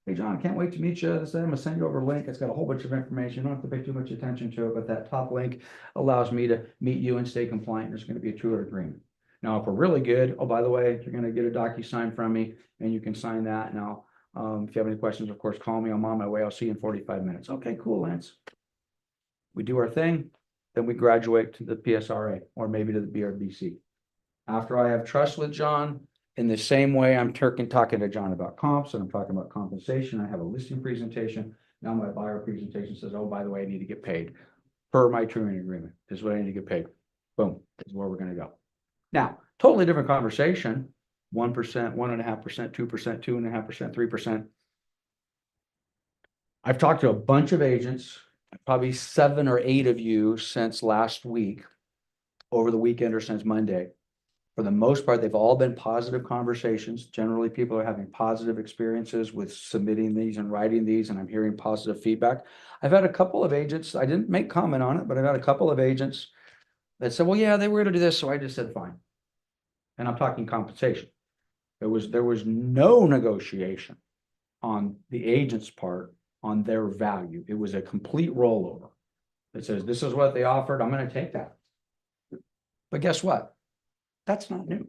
Speaker 2: hey, John, can't wait to meet you. I'm gonna send you over a link. It's got a whole bunch of information. You don't have to pay too much attention to it, but that top link allows me to meet you and stay compliant. There's gonna be a 2-year agreement. Now, if we're really good, oh, by the way, you're gonna get a DocuSign from me and you can sign that. Now, if you have any questions, of course, call me. I'm on my way. I'll see you in 45 minutes. Okay, cool, Lance. We do our thing, then we graduate to the PSRA or maybe to the BRBC. After I have trust with John, in the same way I'm talking to John about comps and I'm talking about compensation, I have a listing presentation. Now my buyer presentation says, oh, by the way, I need to get paid per my touring agreement. This is what I need to get paid. Boom, this is where we're gonna go. Now, totally different conversation. 1%, 1.5%, 2%, 2.5%, 3%. I've talked to a bunch of agents, probably 7 or 8 of you since last week, over the weekend or since Monday. For the most part, they've all been positive conversations. Generally, people are having positive experiences with submitting these and writing these, and I'm hearing positive feedback. I've had a couple of agents, I didn't make comment on it, but I've had a couple of agents that said, well, yeah, they were gonna do this, so I just said, fine. And I'm talking compensation. There was no negotiation on the agent's part on their value. It was a complete rollover. It says, this is what they offered, I'm gonna take that. But guess what? That's not new.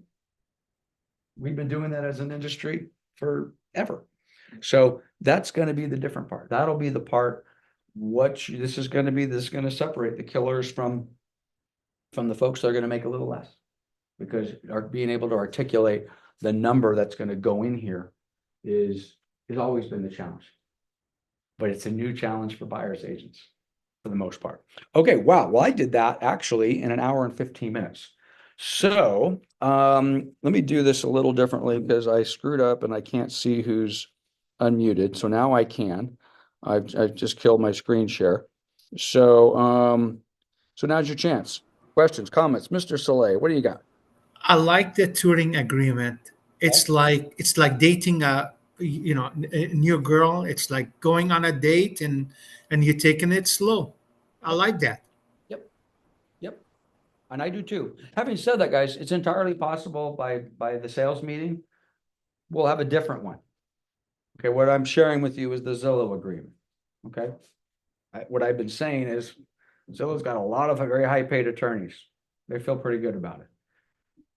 Speaker 2: We've been doing that as an industry forever. So that's gonna be the different part. That'll be the part, this is gonna separate the killers from the folks that are gonna make a little less. Because being able to articulate the number that's gonna go in here is always been the challenge. But it's a new challenge for buyers agents for the most part. Okay, wow. Well, I did that actually in 1 hour and 15 minutes. So let me do this a little differently because I screwed up and I can't see who's unmuted. So now I can. I've just killed my screen share. So so now's your chance. Questions, comments, Mr. Soleil, what do you got?
Speaker 5: I like the touring agreement. It's like dating a new girl. It's like going on a date and you're taking it slow. I like that.
Speaker 2: Yep. And I do too. Having said that, guys, it's entirely possible by the sales meeting, we'll have a different one. Okay, what I'm sharing with you is the Zillow agreement. Okay. What I've been saying is Zillow's got a lot of very high paid attorneys. They feel pretty good about it.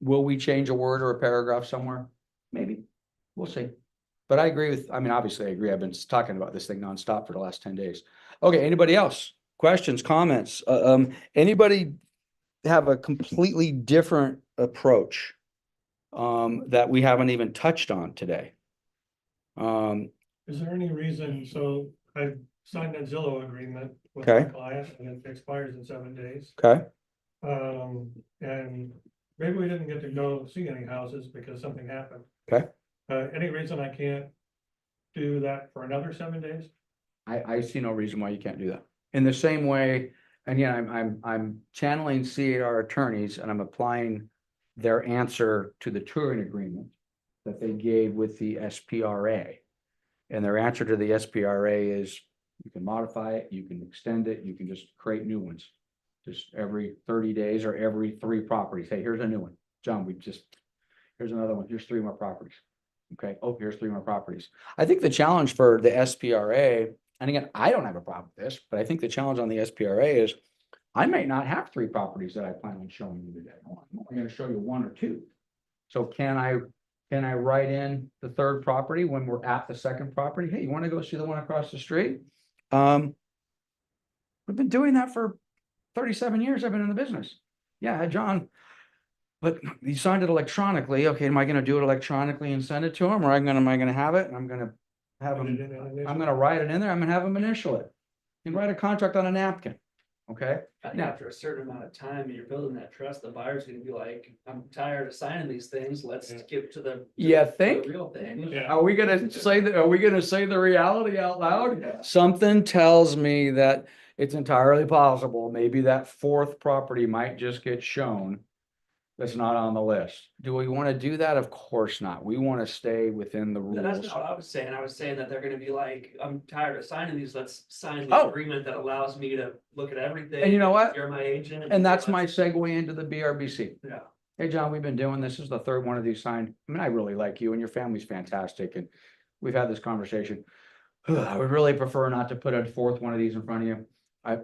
Speaker 2: Will we change a word or a paragraph somewhere? Maybe. We'll see. But I agree obviously I agree. I've been talking about this thing nonstop for the last 10 days. Okay, anybody else? Questions, comments? Anybody have a completely different approach that we haven't even touched on today?
Speaker 4: Is there any reason, so I signed a Zillow agreement with my
Speaker 2: Okay.
Speaker 4: client and it expires in 7 days.
Speaker 2: Okay,
Speaker 4: And maybe we didn't get to go see any houses because something happened.
Speaker 2: Okay.
Speaker 4: Any reason I can't do that for another 7 days?
Speaker 2: I see no reason why you can't do that. In the same way, and yeah, I'm channeling CAR attorneys and I'm applying their answer to the touring agreement that they gave with the SPRA. And their answer to the SPRA is you can modify it, you can extend it, you can just create new ones. Just every 30 days or every 3 properties. Hey, here's a new one. John, here's another one. Here's 3 more properties. Okay. Oh, here's 3 more properties. I think the challenge for the SPRA, and again, I don't have a problem with this, but I think the challenge on the SPRA is I may not have 3 properties that I plan on showing you today. I'm only going to show you 1 or 2. So can I write in the 3rd property when we're at the 2nd property? Hey, you want to go see the one across the street? We've been doing that for 37 years I've been in the business. Yeah, John, but you signed it electronically. Okay, am I going to do it electronically and send it to him, or am I going to have it? And I'm going to have him. I'm going to write it in there. I'm going to have him initial it. You can write a contract on a napkin. Okay.
Speaker 1: And after a certain amount of time and you're building that trust, the buyer's gonna be like, I'm tired of signing these things. Let's skip to the.
Speaker 2: You
Speaker 1: to
Speaker 2: think?
Speaker 1: the real thing.
Speaker 4: Yeah.
Speaker 2: Are we gonna say that? Are we gonna say the reality out loud? Something tells me that it's entirely possible. Maybe that 4th property might just get shown. That's not on the list. Do we want to do that? Of course not. We want to stay within the
Speaker 1: That's
Speaker 2: rules.
Speaker 1: not what I was saying. I was saying that they're gonna be like, I'm tired of signing these. Let's sign
Speaker 2: Oh.
Speaker 1: the agreement that allows me to look at everything.
Speaker 2: And you know what?
Speaker 1: You're my agent.
Speaker 2: And that's my segue into the BRBC.
Speaker 1: Yeah.
Speaker 2: Hey, John, we've been doing this. This is the 3rd one of these signed. I mean, I really like you and your family's fantastic. And we've had this conversation. I would really prefer not to put a fourth one of these in front of you.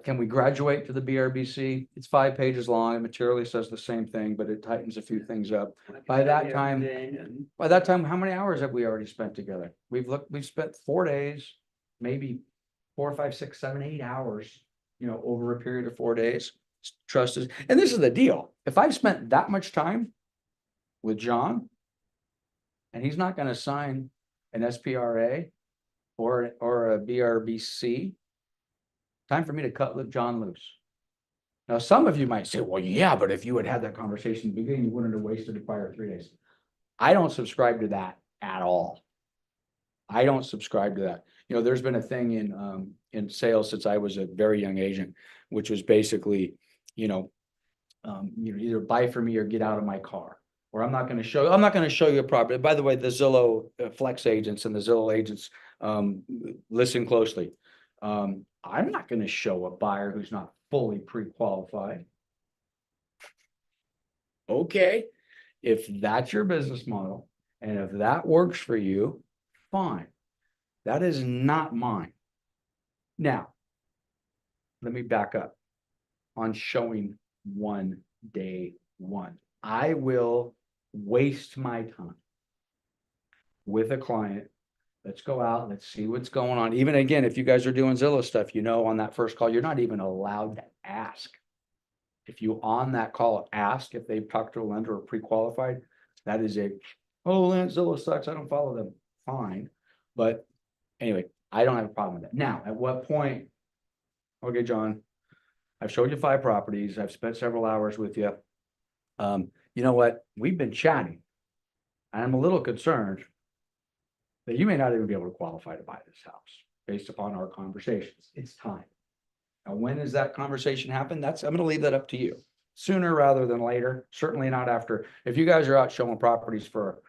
Speaker 2: Can we graduate to the BRBC? It's 5 pages long. It materially says the same thing, but it tightens a few things up. By that time-
Speaker 1: Everything and-
Speaker 2: By that time, how many hours have we already spent together? We've spent 4 days, maybe 4, 5, 6, 7, 8 hours, over a period of 4 days. Trust is, and this is the deal. If I've spent that much time with John and he's not gonna sign an SPRA or a BRBC, time for me to cut John loose. Now, some of you might say, well, yeah, but if you had had that conversation in the beginning, you wouldn't have wasted the prior 3 days. I don't subscribe to that at all. I don't subscribe to that. There's been a thing in sales since I was a very young agent, which was basically, either buy from me or get out of my car. Or I'm not going to show you a property. By the way, the Zillow Flex agents and the Zillow agents, listen closely. I'm not going to show a buyer who's not fully pre-qualified. Okay, if that's your business model and if that works for you, fine. That is not mine. Now, let me back up on showing day one. I will waste my time with a client. Let's go out, let's see what's going on. Even again, if you guys are doing Zillow stuff, on that first call, you're not even allowed to ask. If you on that call ask if they've talked to a lender or pre-qualified, that is Zillow sucks, I don't follow them. Fine. But anyway, I don't have a problem with that. Now, at what point? Okay, John, I've showed you 5 properties. I've spent several hours with you. You know what? We've been chatting. And I'm a little concerned that you may not even be able to qualify to buy this house based upon our conversations. It's time. Now, when does that conversation happen? I'm going to leave that up to you. Sooner rather than later. Certainly not after. If you guys are out showing properties for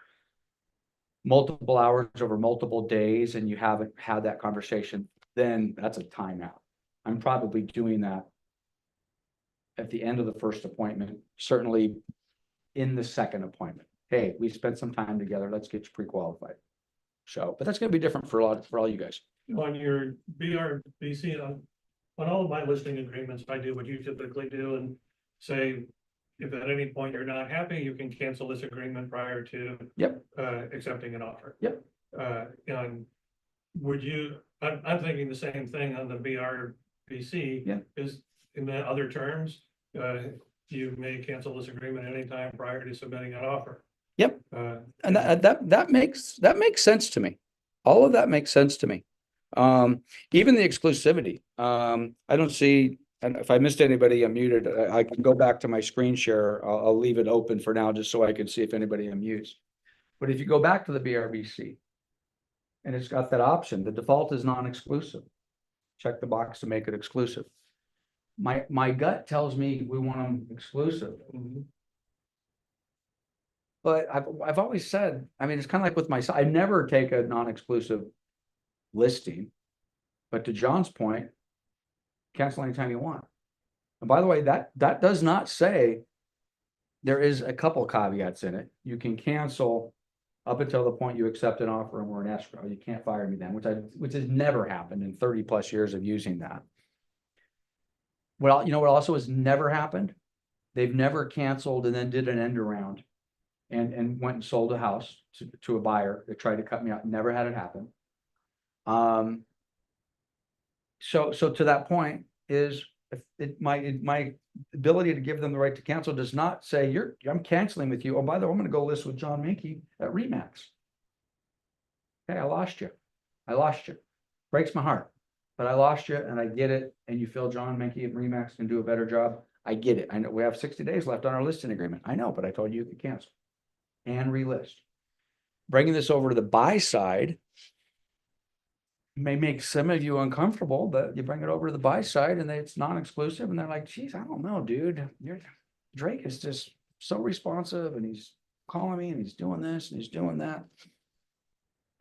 Speaker 2: multiple hours over multiple days and you haven't had that conversation, then that's a timeout. I'm probably doing that at the end of the first appointment, certainly in the second appointment. Hey, we spent some time together. Let's get you pre-qualified. So, but that's going to be different for all you guys.
Speaker 4: On your BRBC, on all of my listing agreements, I do what you typically do and say, if at any point you're not happy, you can cancel this agreement prior to
Speaker 2: Yep.
Speaker 4: Accepting an offer.
Speaker 2: Yep.
Speaker 4: And I'm thinking the same thing on the BRBC.
Speaker 2: Yeah.
Speaker 4: Is in the other terms, you may cancel this agreement anytime prior to submitting an offer.
Speaker 2: Yep. And that makes sense to me. All of that makes sense to me. Even the exclusivity. I don't see, and if I missed anybody, I'm muted. I can go back to my screen share. I'll leave it open for now just so I can see if anybody unmutes. But if you go back to the BRBC and it's got that option, the default is non-exclusive. Check the box to make it exclusive. My gut tells me we want them exclusive. But I've always said, I mean, it's kind of like with myself, I never take a non-exclusive listing. But to John's point, cancel anytime you want. And by the way, that does not say, there is a couple caveats in it. You can cancel up until the point you accept an offer and we're in escrow. You can't fire me then, which has never happened in 30 plus years of using that. Well, you know what also has never happened? They've never canceled and then did an end around and went and sold a house to a buyer that tried to cut me out. Never had it happen. So to that point is my ability to give them the right to cancel does not say I'm canceling with you. Oh, by the way, I'm going to go list with John Minke at Remax. Okay, I lost you. Breaks my heart. But I lost you and I get it. And you feel John Minke at Remax can do a better job. I get it. I know we have 60 days left on our listing agreement. I know, but I told you could cancel and relist. Bringing this over to the buy side may make some of you uncomfortable, but you bring it over to the buy side and it's non-exclusive and they're like, geez, I don't know, dude. Drake is just so responsive and he's calling me and he's doing this and he's doing that.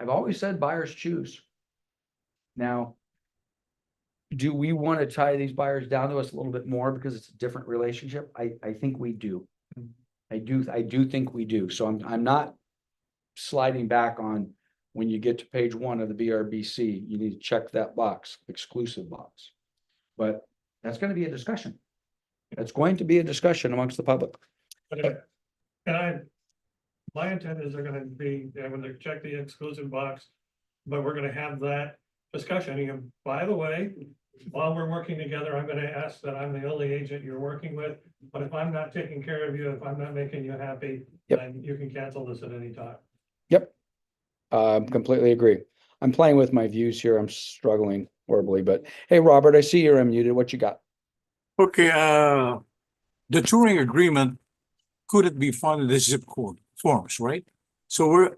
Speaker 2: I've always said buyers choose. Now, do we want to tie these buyers down to us a little bit more because it's a different relationship? I think we do. I do think we do. So I'm not sliding back on when you get to page 1 of the BRBC, you need to check that box, exclusive box. But that's gonna be a discussion. It's going to be a discussion amongst the public.
Speaker 4: But my intent is they're gonna be, I'm gonna check the exclusive box, but we're gonna have that discussion. And by the way, while we're working together, I'm gonna ask that I'm the only agent you're working with. But if I'm not taking care of you, if I'm not making you happy,
Speaker 2: Yep.
Speaker 4: then you can cancel this at any time.
Speaker 2: Yep. Completely agree. I'm playing with my views here. I'm struggling horribly, but hey, Robert, I see you're unmuted. What you got?
Speaker 6: Okay, the touring agreement, could it be found in the zip code forms, right? So where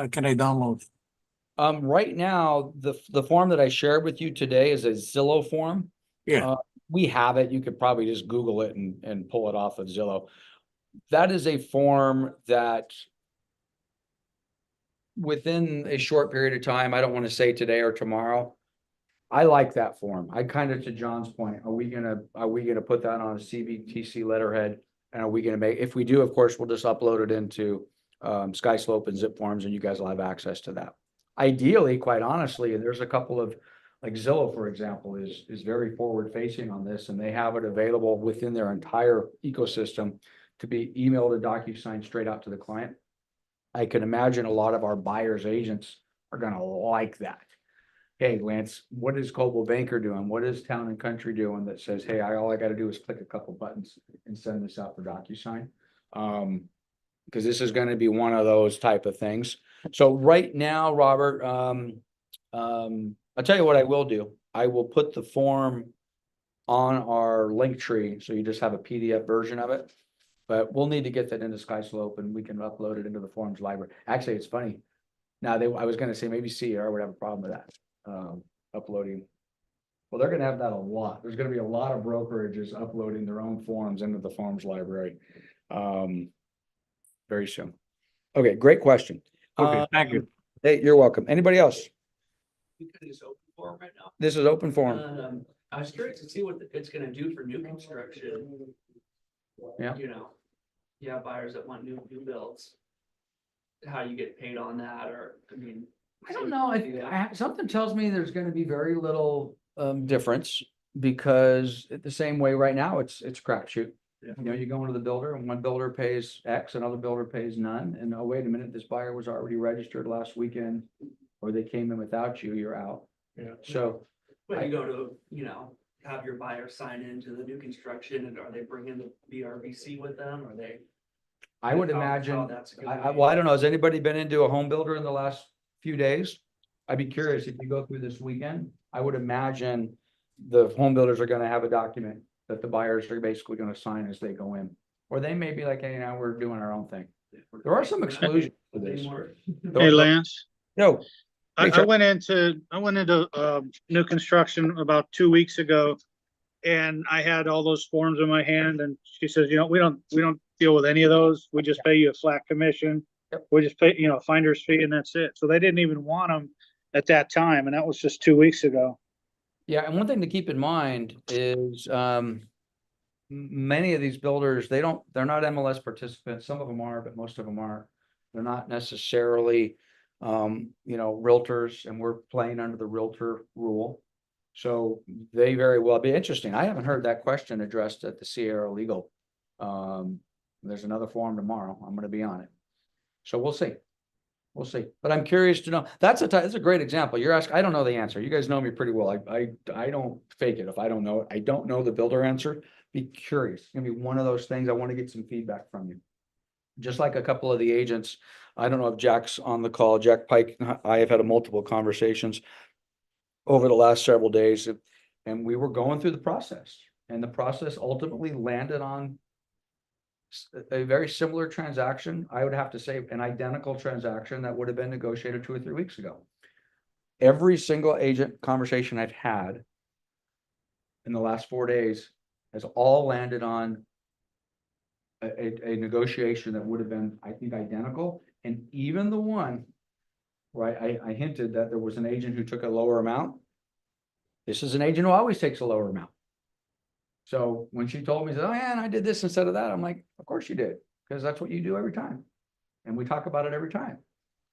Speaker 6: can I download it?
Speaker 2: Right now, the form that I shared with you today is a Zillow form.
Speaker 6: Yeah,
Speaker 2: We have it. You could probably just Google it and pull it off of Zillow. That is a form that within a short period of time, I don't want to say today or tomorrow. I like that form. I kind of, to John's point, are we gonna put that on a CBTC letterhead? And are we gonna make, if we do, of course, we'll just upload it into SkySlope and Zip Forms, and you guys will have access to that. Ideally, quite honestly, and there's a couple of, like Zillow, for example, is very forward facing on this, and they have it available within their entire ecosystem to be emailed a DocuSign straight out to the client. I can imagine a lot of our buyers agents are gonna like that. Hey, Lance, what is Coldwell Banker doing? What is Town and Country doing that says, hey, all I gotta do is click a couple buttons and send this out for DocuSign? Because this is gonna be one of those type of things. So right now, Robert, I'll tell you what I will do. I will put the form on our link tree, so you just have a PDF version of it. But we'll need to get that into SkySlope and we can upload it into the forms library. Actually, it's funny. Now, I was gonna say maybe CR would have a problem with that, uploading. Well, they're gonna have that a lot. There's gonna be a lot of brokerages uploading their own forms into the forms library. Very soon. Okay, great question.
Speaker 6: okay, thank you.
Speaker 2: Hey, you're welcome. Anybody else?
Speaker 1: You could use open forum right now.
Speaker 2: This is open forum.
Speaker 1: I was curious to see what it's gonna do for new construction.
Speaker 2: Yeah.
Speaker 1: You know, you have buyers that want new builds. How you get paid on that, or, I mean.
Speaker 2: I don't know. Something tells me there's gonna be very little difference, because the same way right now, it's a crapshoot.
Speaker 1: Yeah.
Speaker 2: You know, you go into the builder and one builder pays X, another builder pays none, and oh, wait a minute, this buyer was already registered last weekend. Or they came in without you, you're out.
Speaker 4: Yeah.
Speaker 2: So,
Speaker 1: But you go to, you know, have your buyer sign into the new construction, and are they bringing the BRBC with them, or they?
Speaker 2: I would
Speaker 1: how
Speaker 2: imagine,
Speaker 1: that's gonna be.
Speaker 2: well, I don't know, has anybody been into a home builder in the last few days? I'd be curious if you go through this weekend. I would imagine the home builders are gonna have a document that the buyers are basically gonna sign as they go in. Or they may be like, hey, now we're doing our own thing. There are some exclusions to this.
Speaker 1: Anymore.
Speaker 7: Hey, Lance,
Speaker 2: No, Hey,
Speaker 7: I
Speaker 2: Chuck.
Speaker 7: went into new construction about 2 weeks ago. And I had all those forms in my hand and she says, we don't deal with any of those. We just pay you a flat commission.
Speaker 2: Yep.
Speaker 7: We just pay, finder's fee and that's it. So they didn't even want them at that time. And that was just 2 weeks ago.
Speaker 2: yeah, and one thing to keep in mind is, many of these builders, they're not MLS participants. Some of them are, but most of them aren't. They're not necessarily, realtors, and we're playing under the realtor rule. So they very well be interesting. I haven't heard that question addressed at the Sierra Legal. There's another forum tomorrow. I'm gonna be on it. So we'll see. We'll see. But I'm curious to know. That's a great example. You're asking, I don't know the answer. You guys know me pretty well. I don't fake it if I don't know it. I don't know the builder answer. Be curious. It's gonna be one of those things. I want to get some feedback from you. Just like a couple of the agents. I don't know if Jack's on the call. Jack Pike, I have had multiple conversations over the last several days, and we were going through the process, and the process ultimately landed on a very similar transaction. I would have to say an identical transaction that would have been negotiated 2 or 3 weeks ago. Every single agent conversation I've had in the last 4 days has all landed on a negotiation that would have been, I think, identical. And even the one, right, I hinted that there was an agent who took a lower amount. This is an agent who always takes a lower amount. So when she told me, oh yeah, and I did this instead of that, I'm like, of course you did, because that's what you do every time. And we talk about it every time.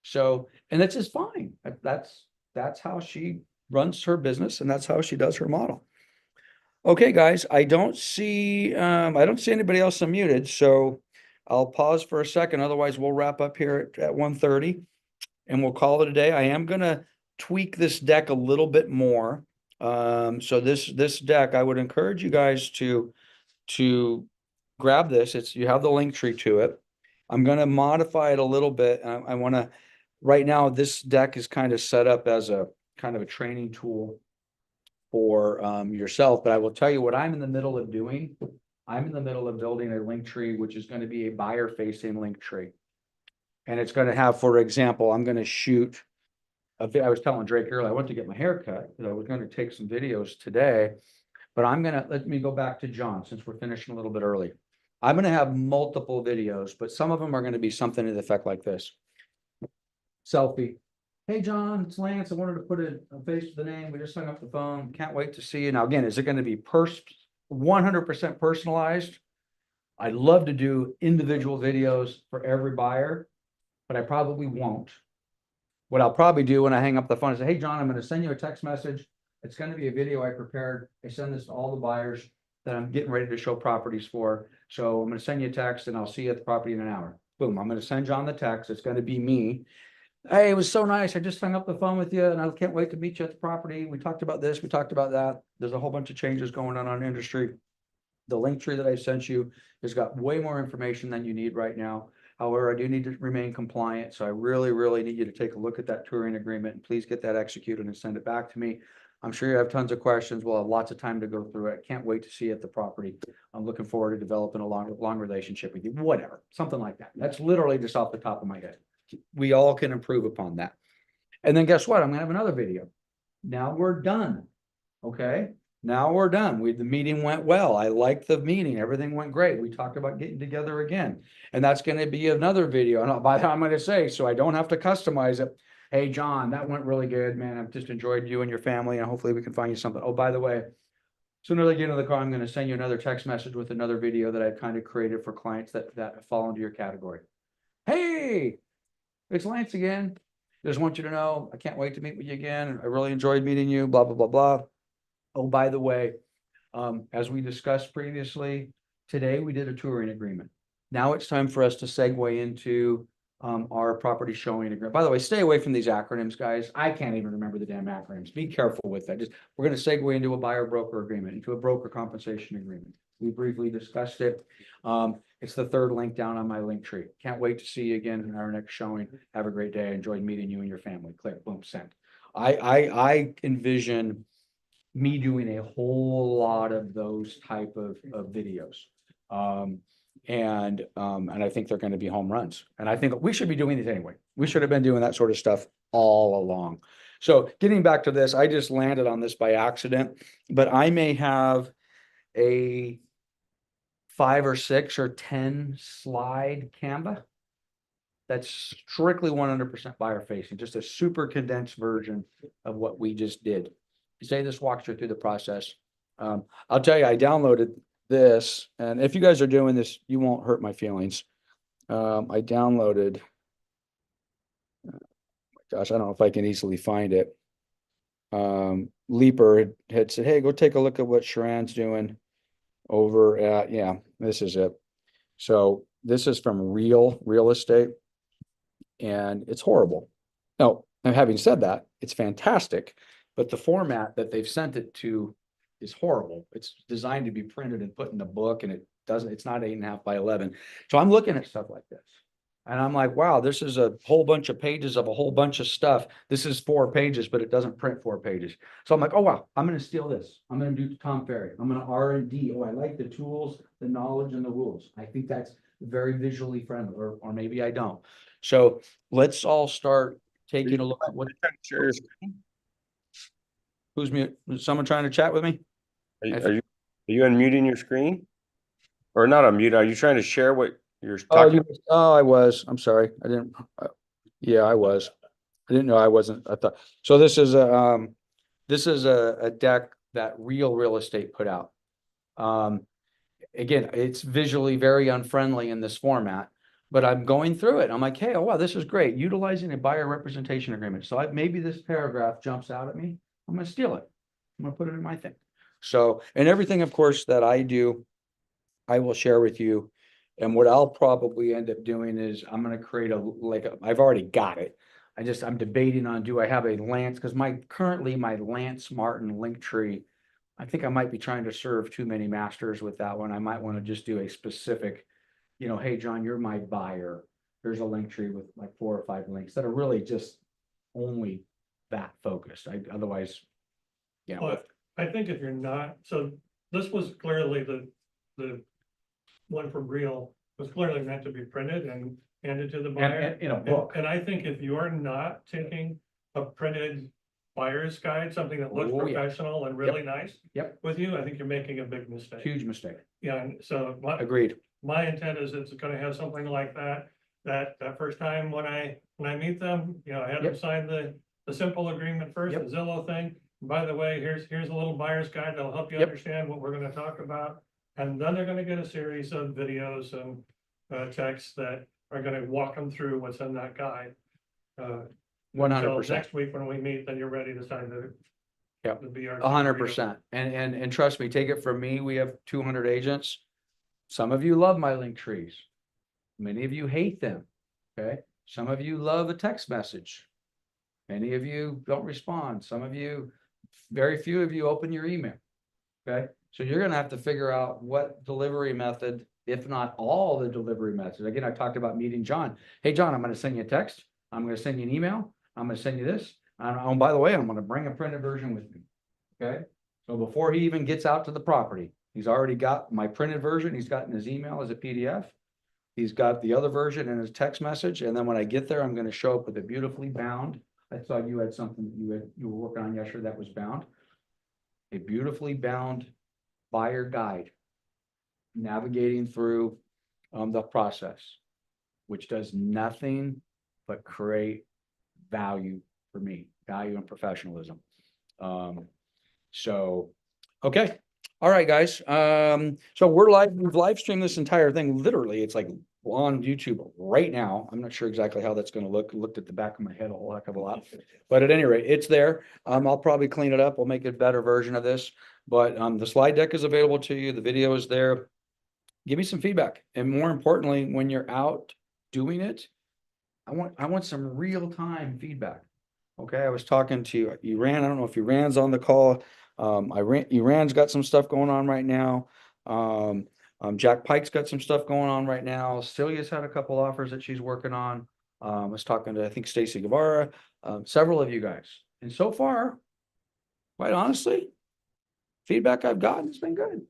Speaker 2: So, and that's just fine. That's how she runs her business and that's how she does her model. Okay, guys, I don't see anybody else unmuted, so I'll pause for a second. Otherwise, we'll wrap up here at 1:30 and we'll call it a day. I am gonna tweak this deck a little bit more. So this deck, I would encourage you guys to grab this. You have the link tree to it. I'm gonna modify it a little bit. I wanna, right now, this deck is kind of set up as a kind of a training tool for yourself, but I will tell you what I'm in the middle of doing. I'm in the middle of building a link tree, which is going to be a buyer facing link tree. And it's going to have, for example, I'm going to shoot I was telling Drake earlier, I went to get my hair cut, I was going to take some videos today, but let me go back to John, since we're finishing a little bit early. I'm going to have multiple videos, but some of them are going to be something to the effect like this. Selfie. Hey, John, it's Lance. I wanted to put a face to the name. We just hung up the phone. Can't wait to see you. Now, again, is it going to be 100% personalized? I'd love to do individual videos for every buyer, but I probably won't. What I'll probably do when I hang up the phone is say, hey, John, I'm going to send you a text message. It's going to be a video I prepared. I send this to all the buyers that I'm getting ready to show properties for. So I'm going to send you a text and I'll see you at the property in an hour. Boom. I'm going to send John the text. It's going to be me. Hey, it was so nice. I just hung up the phone with you and I can't wait to meet you at the property. We talked about this. We talked about that. There's a whole bunch of changes going on in industry. The link tree that I sent you has got way more information than you need right now. However, I do need to remain compliant. So I really, really need you to take a look at that touring agreement and please get that executed and send it back to me. I'm sure you have tons of questions. We'll have lots of time to go through it. Can't wait to see you at the property. I'm looking forward to developing a long relationship with you, whatever, something like that. That's literally just off the top of my head. We all can improve upon that. And then guess what? I'm gonna have another video. Now we're done. Okay. Now we're done. The meeting went well. I liked the meeting. Everything went great. We talked about getting together again. And that's going to be another video. And by that I'm going to say, so I don't have to customize it. Hey, John, that went really good, man. I've just enjoyed you and your family and hopefully we can find you something. Oh, by the way, as soon as I get into the car, I'm going to send you another text message with another video that I've kind of created for clients that fall into your category. Hey, it's Lance again. Just want you to know, I can't wait to meet with you again. I really enjoyed meeting you, blah, blah, blah, blah. Oh, by the way, as we discussed previously, today we did a touring agreement. Now it's time for us to segue into our property showing agreement. By the way, stay away from these acronyms, guys. I can't even remember the damn acronyms. Be careful with that. We're going to segue into a buyer broker agreement, into a broker compensation agreement. We briefly discussed it. It's the third link down on my link tree. Can't wait to see you again in our next showing. Have a great day. Enjoyed meeting you and your family. Click, boom, send. I envision me doing a whole lot of those type of videos. And I think they're going to be home runs. And I think we should be doing it anyway. We should have been doing that sort of stuff all along. So getting back to this, I just landed on this by accident, but I may have a 5 or 6 or 10 slide Canva that's strictly 100% buyer facing, just a super condensed version of what we just did. Say this walks you through the process. I'll tell you, I downloaded this, and if you guys are doing this, you won't hurt my feelings. I downloaded, gosh, I don't know if I can easily find it. Leaper had said, hey, go take a look at what Sharon's doing over at, yeah, this is it. So this is from Real Estate, and it's horrible. Now, having said that, it's fantastic. But the format that they've sent it to is horrible. It's designed to be printed and put in a book, and it's not 8.5 by 11. So I'm looking at stuff like this and I'm like, wow, this is a whole bunch of pages of a whole bunch of stuff. This is 4 pages, but it doesn't print 4 pages. So I'm like, oh, wow, I'm going to steal this. I'm going to do Tom Ferry. I'm going to R&D. Oh, I like the tools, the knowledge, and the rules. I think that's very visually friendly, or maybe I don't. So let's all start taking a look at what. Who's mute? Is someone trying to chat with me?
Speaker 8: Are you unmuting your screen? Or not unmute? Are you trying to share what you're talking about?
Speaker 2: Oh, I was. I'm sorry. I didn't. Yeah, I was. I didn't know I wasn't. I thought so. This is a deck that Real Estate put out. Again, it's visually very unfriendly in this format, but I'm going through it. I'm like, hey, oh, wow, this is great. Utilizing a buyer representation agreement. So maybe this paragraph jumps out at me. I'm gonna steal it. I'm gonna put it in my thing. So, and everything, of course, that I do, I will share with you. And what I'll probably end up doing is I'm gonna create I've already got it. I'm debating on, do I have a Lance, because currently my Lance Martin link tree, I think I might be trying to serve too many masters with that one. I might want to just do a specific, hey, John, you're my buyer. Here's a link tree with like 4 or 5 links that are really just only that focused. Otherwise,
Speaker 4: But I think if you're not, so this was clearly the one from Real was clearly meant to be printed and handed to the buyer.
Speaker 2: and in a book.
Speaker 4: And I think if you're not taking a printed buyer's guide, something that looks
Speaker 2: Oh, yeah.
Speaker 4: professional and really nice.
Speaker 2: Yep.
Speaker 4: With you, I think you're making a big mistake.
Speaker 2: Huge mistake.
Speaker 4: Yeah, and so
Speaker 2: Agreed.
Speaker 4: my intent is it's gonna have something like that, that first time when I meet them, I had them
Speaker 2: Yep.
Speaker 4: sign the simple agreement first,
Speaker 2: Yep.
Speaker 4: the Zillow thing. By the way, here's a little buyer's guide that'll help you
Speaker 2: Yep.
Speaker 4: understand what we're gonna talk about. And then they're gonna get a series of videos and texts that are gonna walk them through what's in that guide.
Speaker 2: 100%.
Speaker 4: So next week when we meet, then you're ready to sign the.
Speaker 2: Yep.
Speaker 4: The BRC
Speaker 2: 100%. And trust me, take it from me, we have 200 agents. Some of you love my link trees. Many of you hate them. Okay. Some of you love a text message. Many of you don't respond. Very few of you open your email. Okay. So you're going to have to figure out what delivery method, if not all the delivery methods. Again, I talked about meeting John. Hey, John, I'm going to send you a text. I'm going to send you an email. I'm going to send you this. And by the way, I'm going to bring a printed version with me. Okay. So before he even gets out to the property, he's already got my printed version. He's got in his email as a PDF. He's got the other version in his text message. And then when I get there, I'm going to show up with a beautifully bound. I saw you had something that you were working on yesterday that was bound. A beautifully bound buyer guide, navigating through the process, which does nothing but create value for me, value and professionalism. So, okay. All right, guys. So we've live streamed this entire thing. Literally, it's like on YouTube right now. I'm not sure exactly how that's going to look. Looked at the back of my head a whole heck of a lot, but at any rate, it's there. I'll probably clean it up. We'll make a better version of this, but the slide deck is available to you. The video is there. Give me some feedback. And more importantly, when you're out doing it, I want some real-time feedback. Okay. I was talking to Iran. I don't know if Iran's on the call. Iran's got some stuff going on right now. Jack Pike's got some stuff going on right now. Celia's had a couple offers that she's working on. I was talking to, I think, Stacy Guevara, several of you guys. And so far, quite honestly, feedback I've gotten has been good.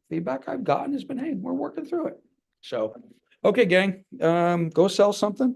Speaker 2: Feedback I've gotten has been, hey, we're working through it. So, okay, gang, go sell something.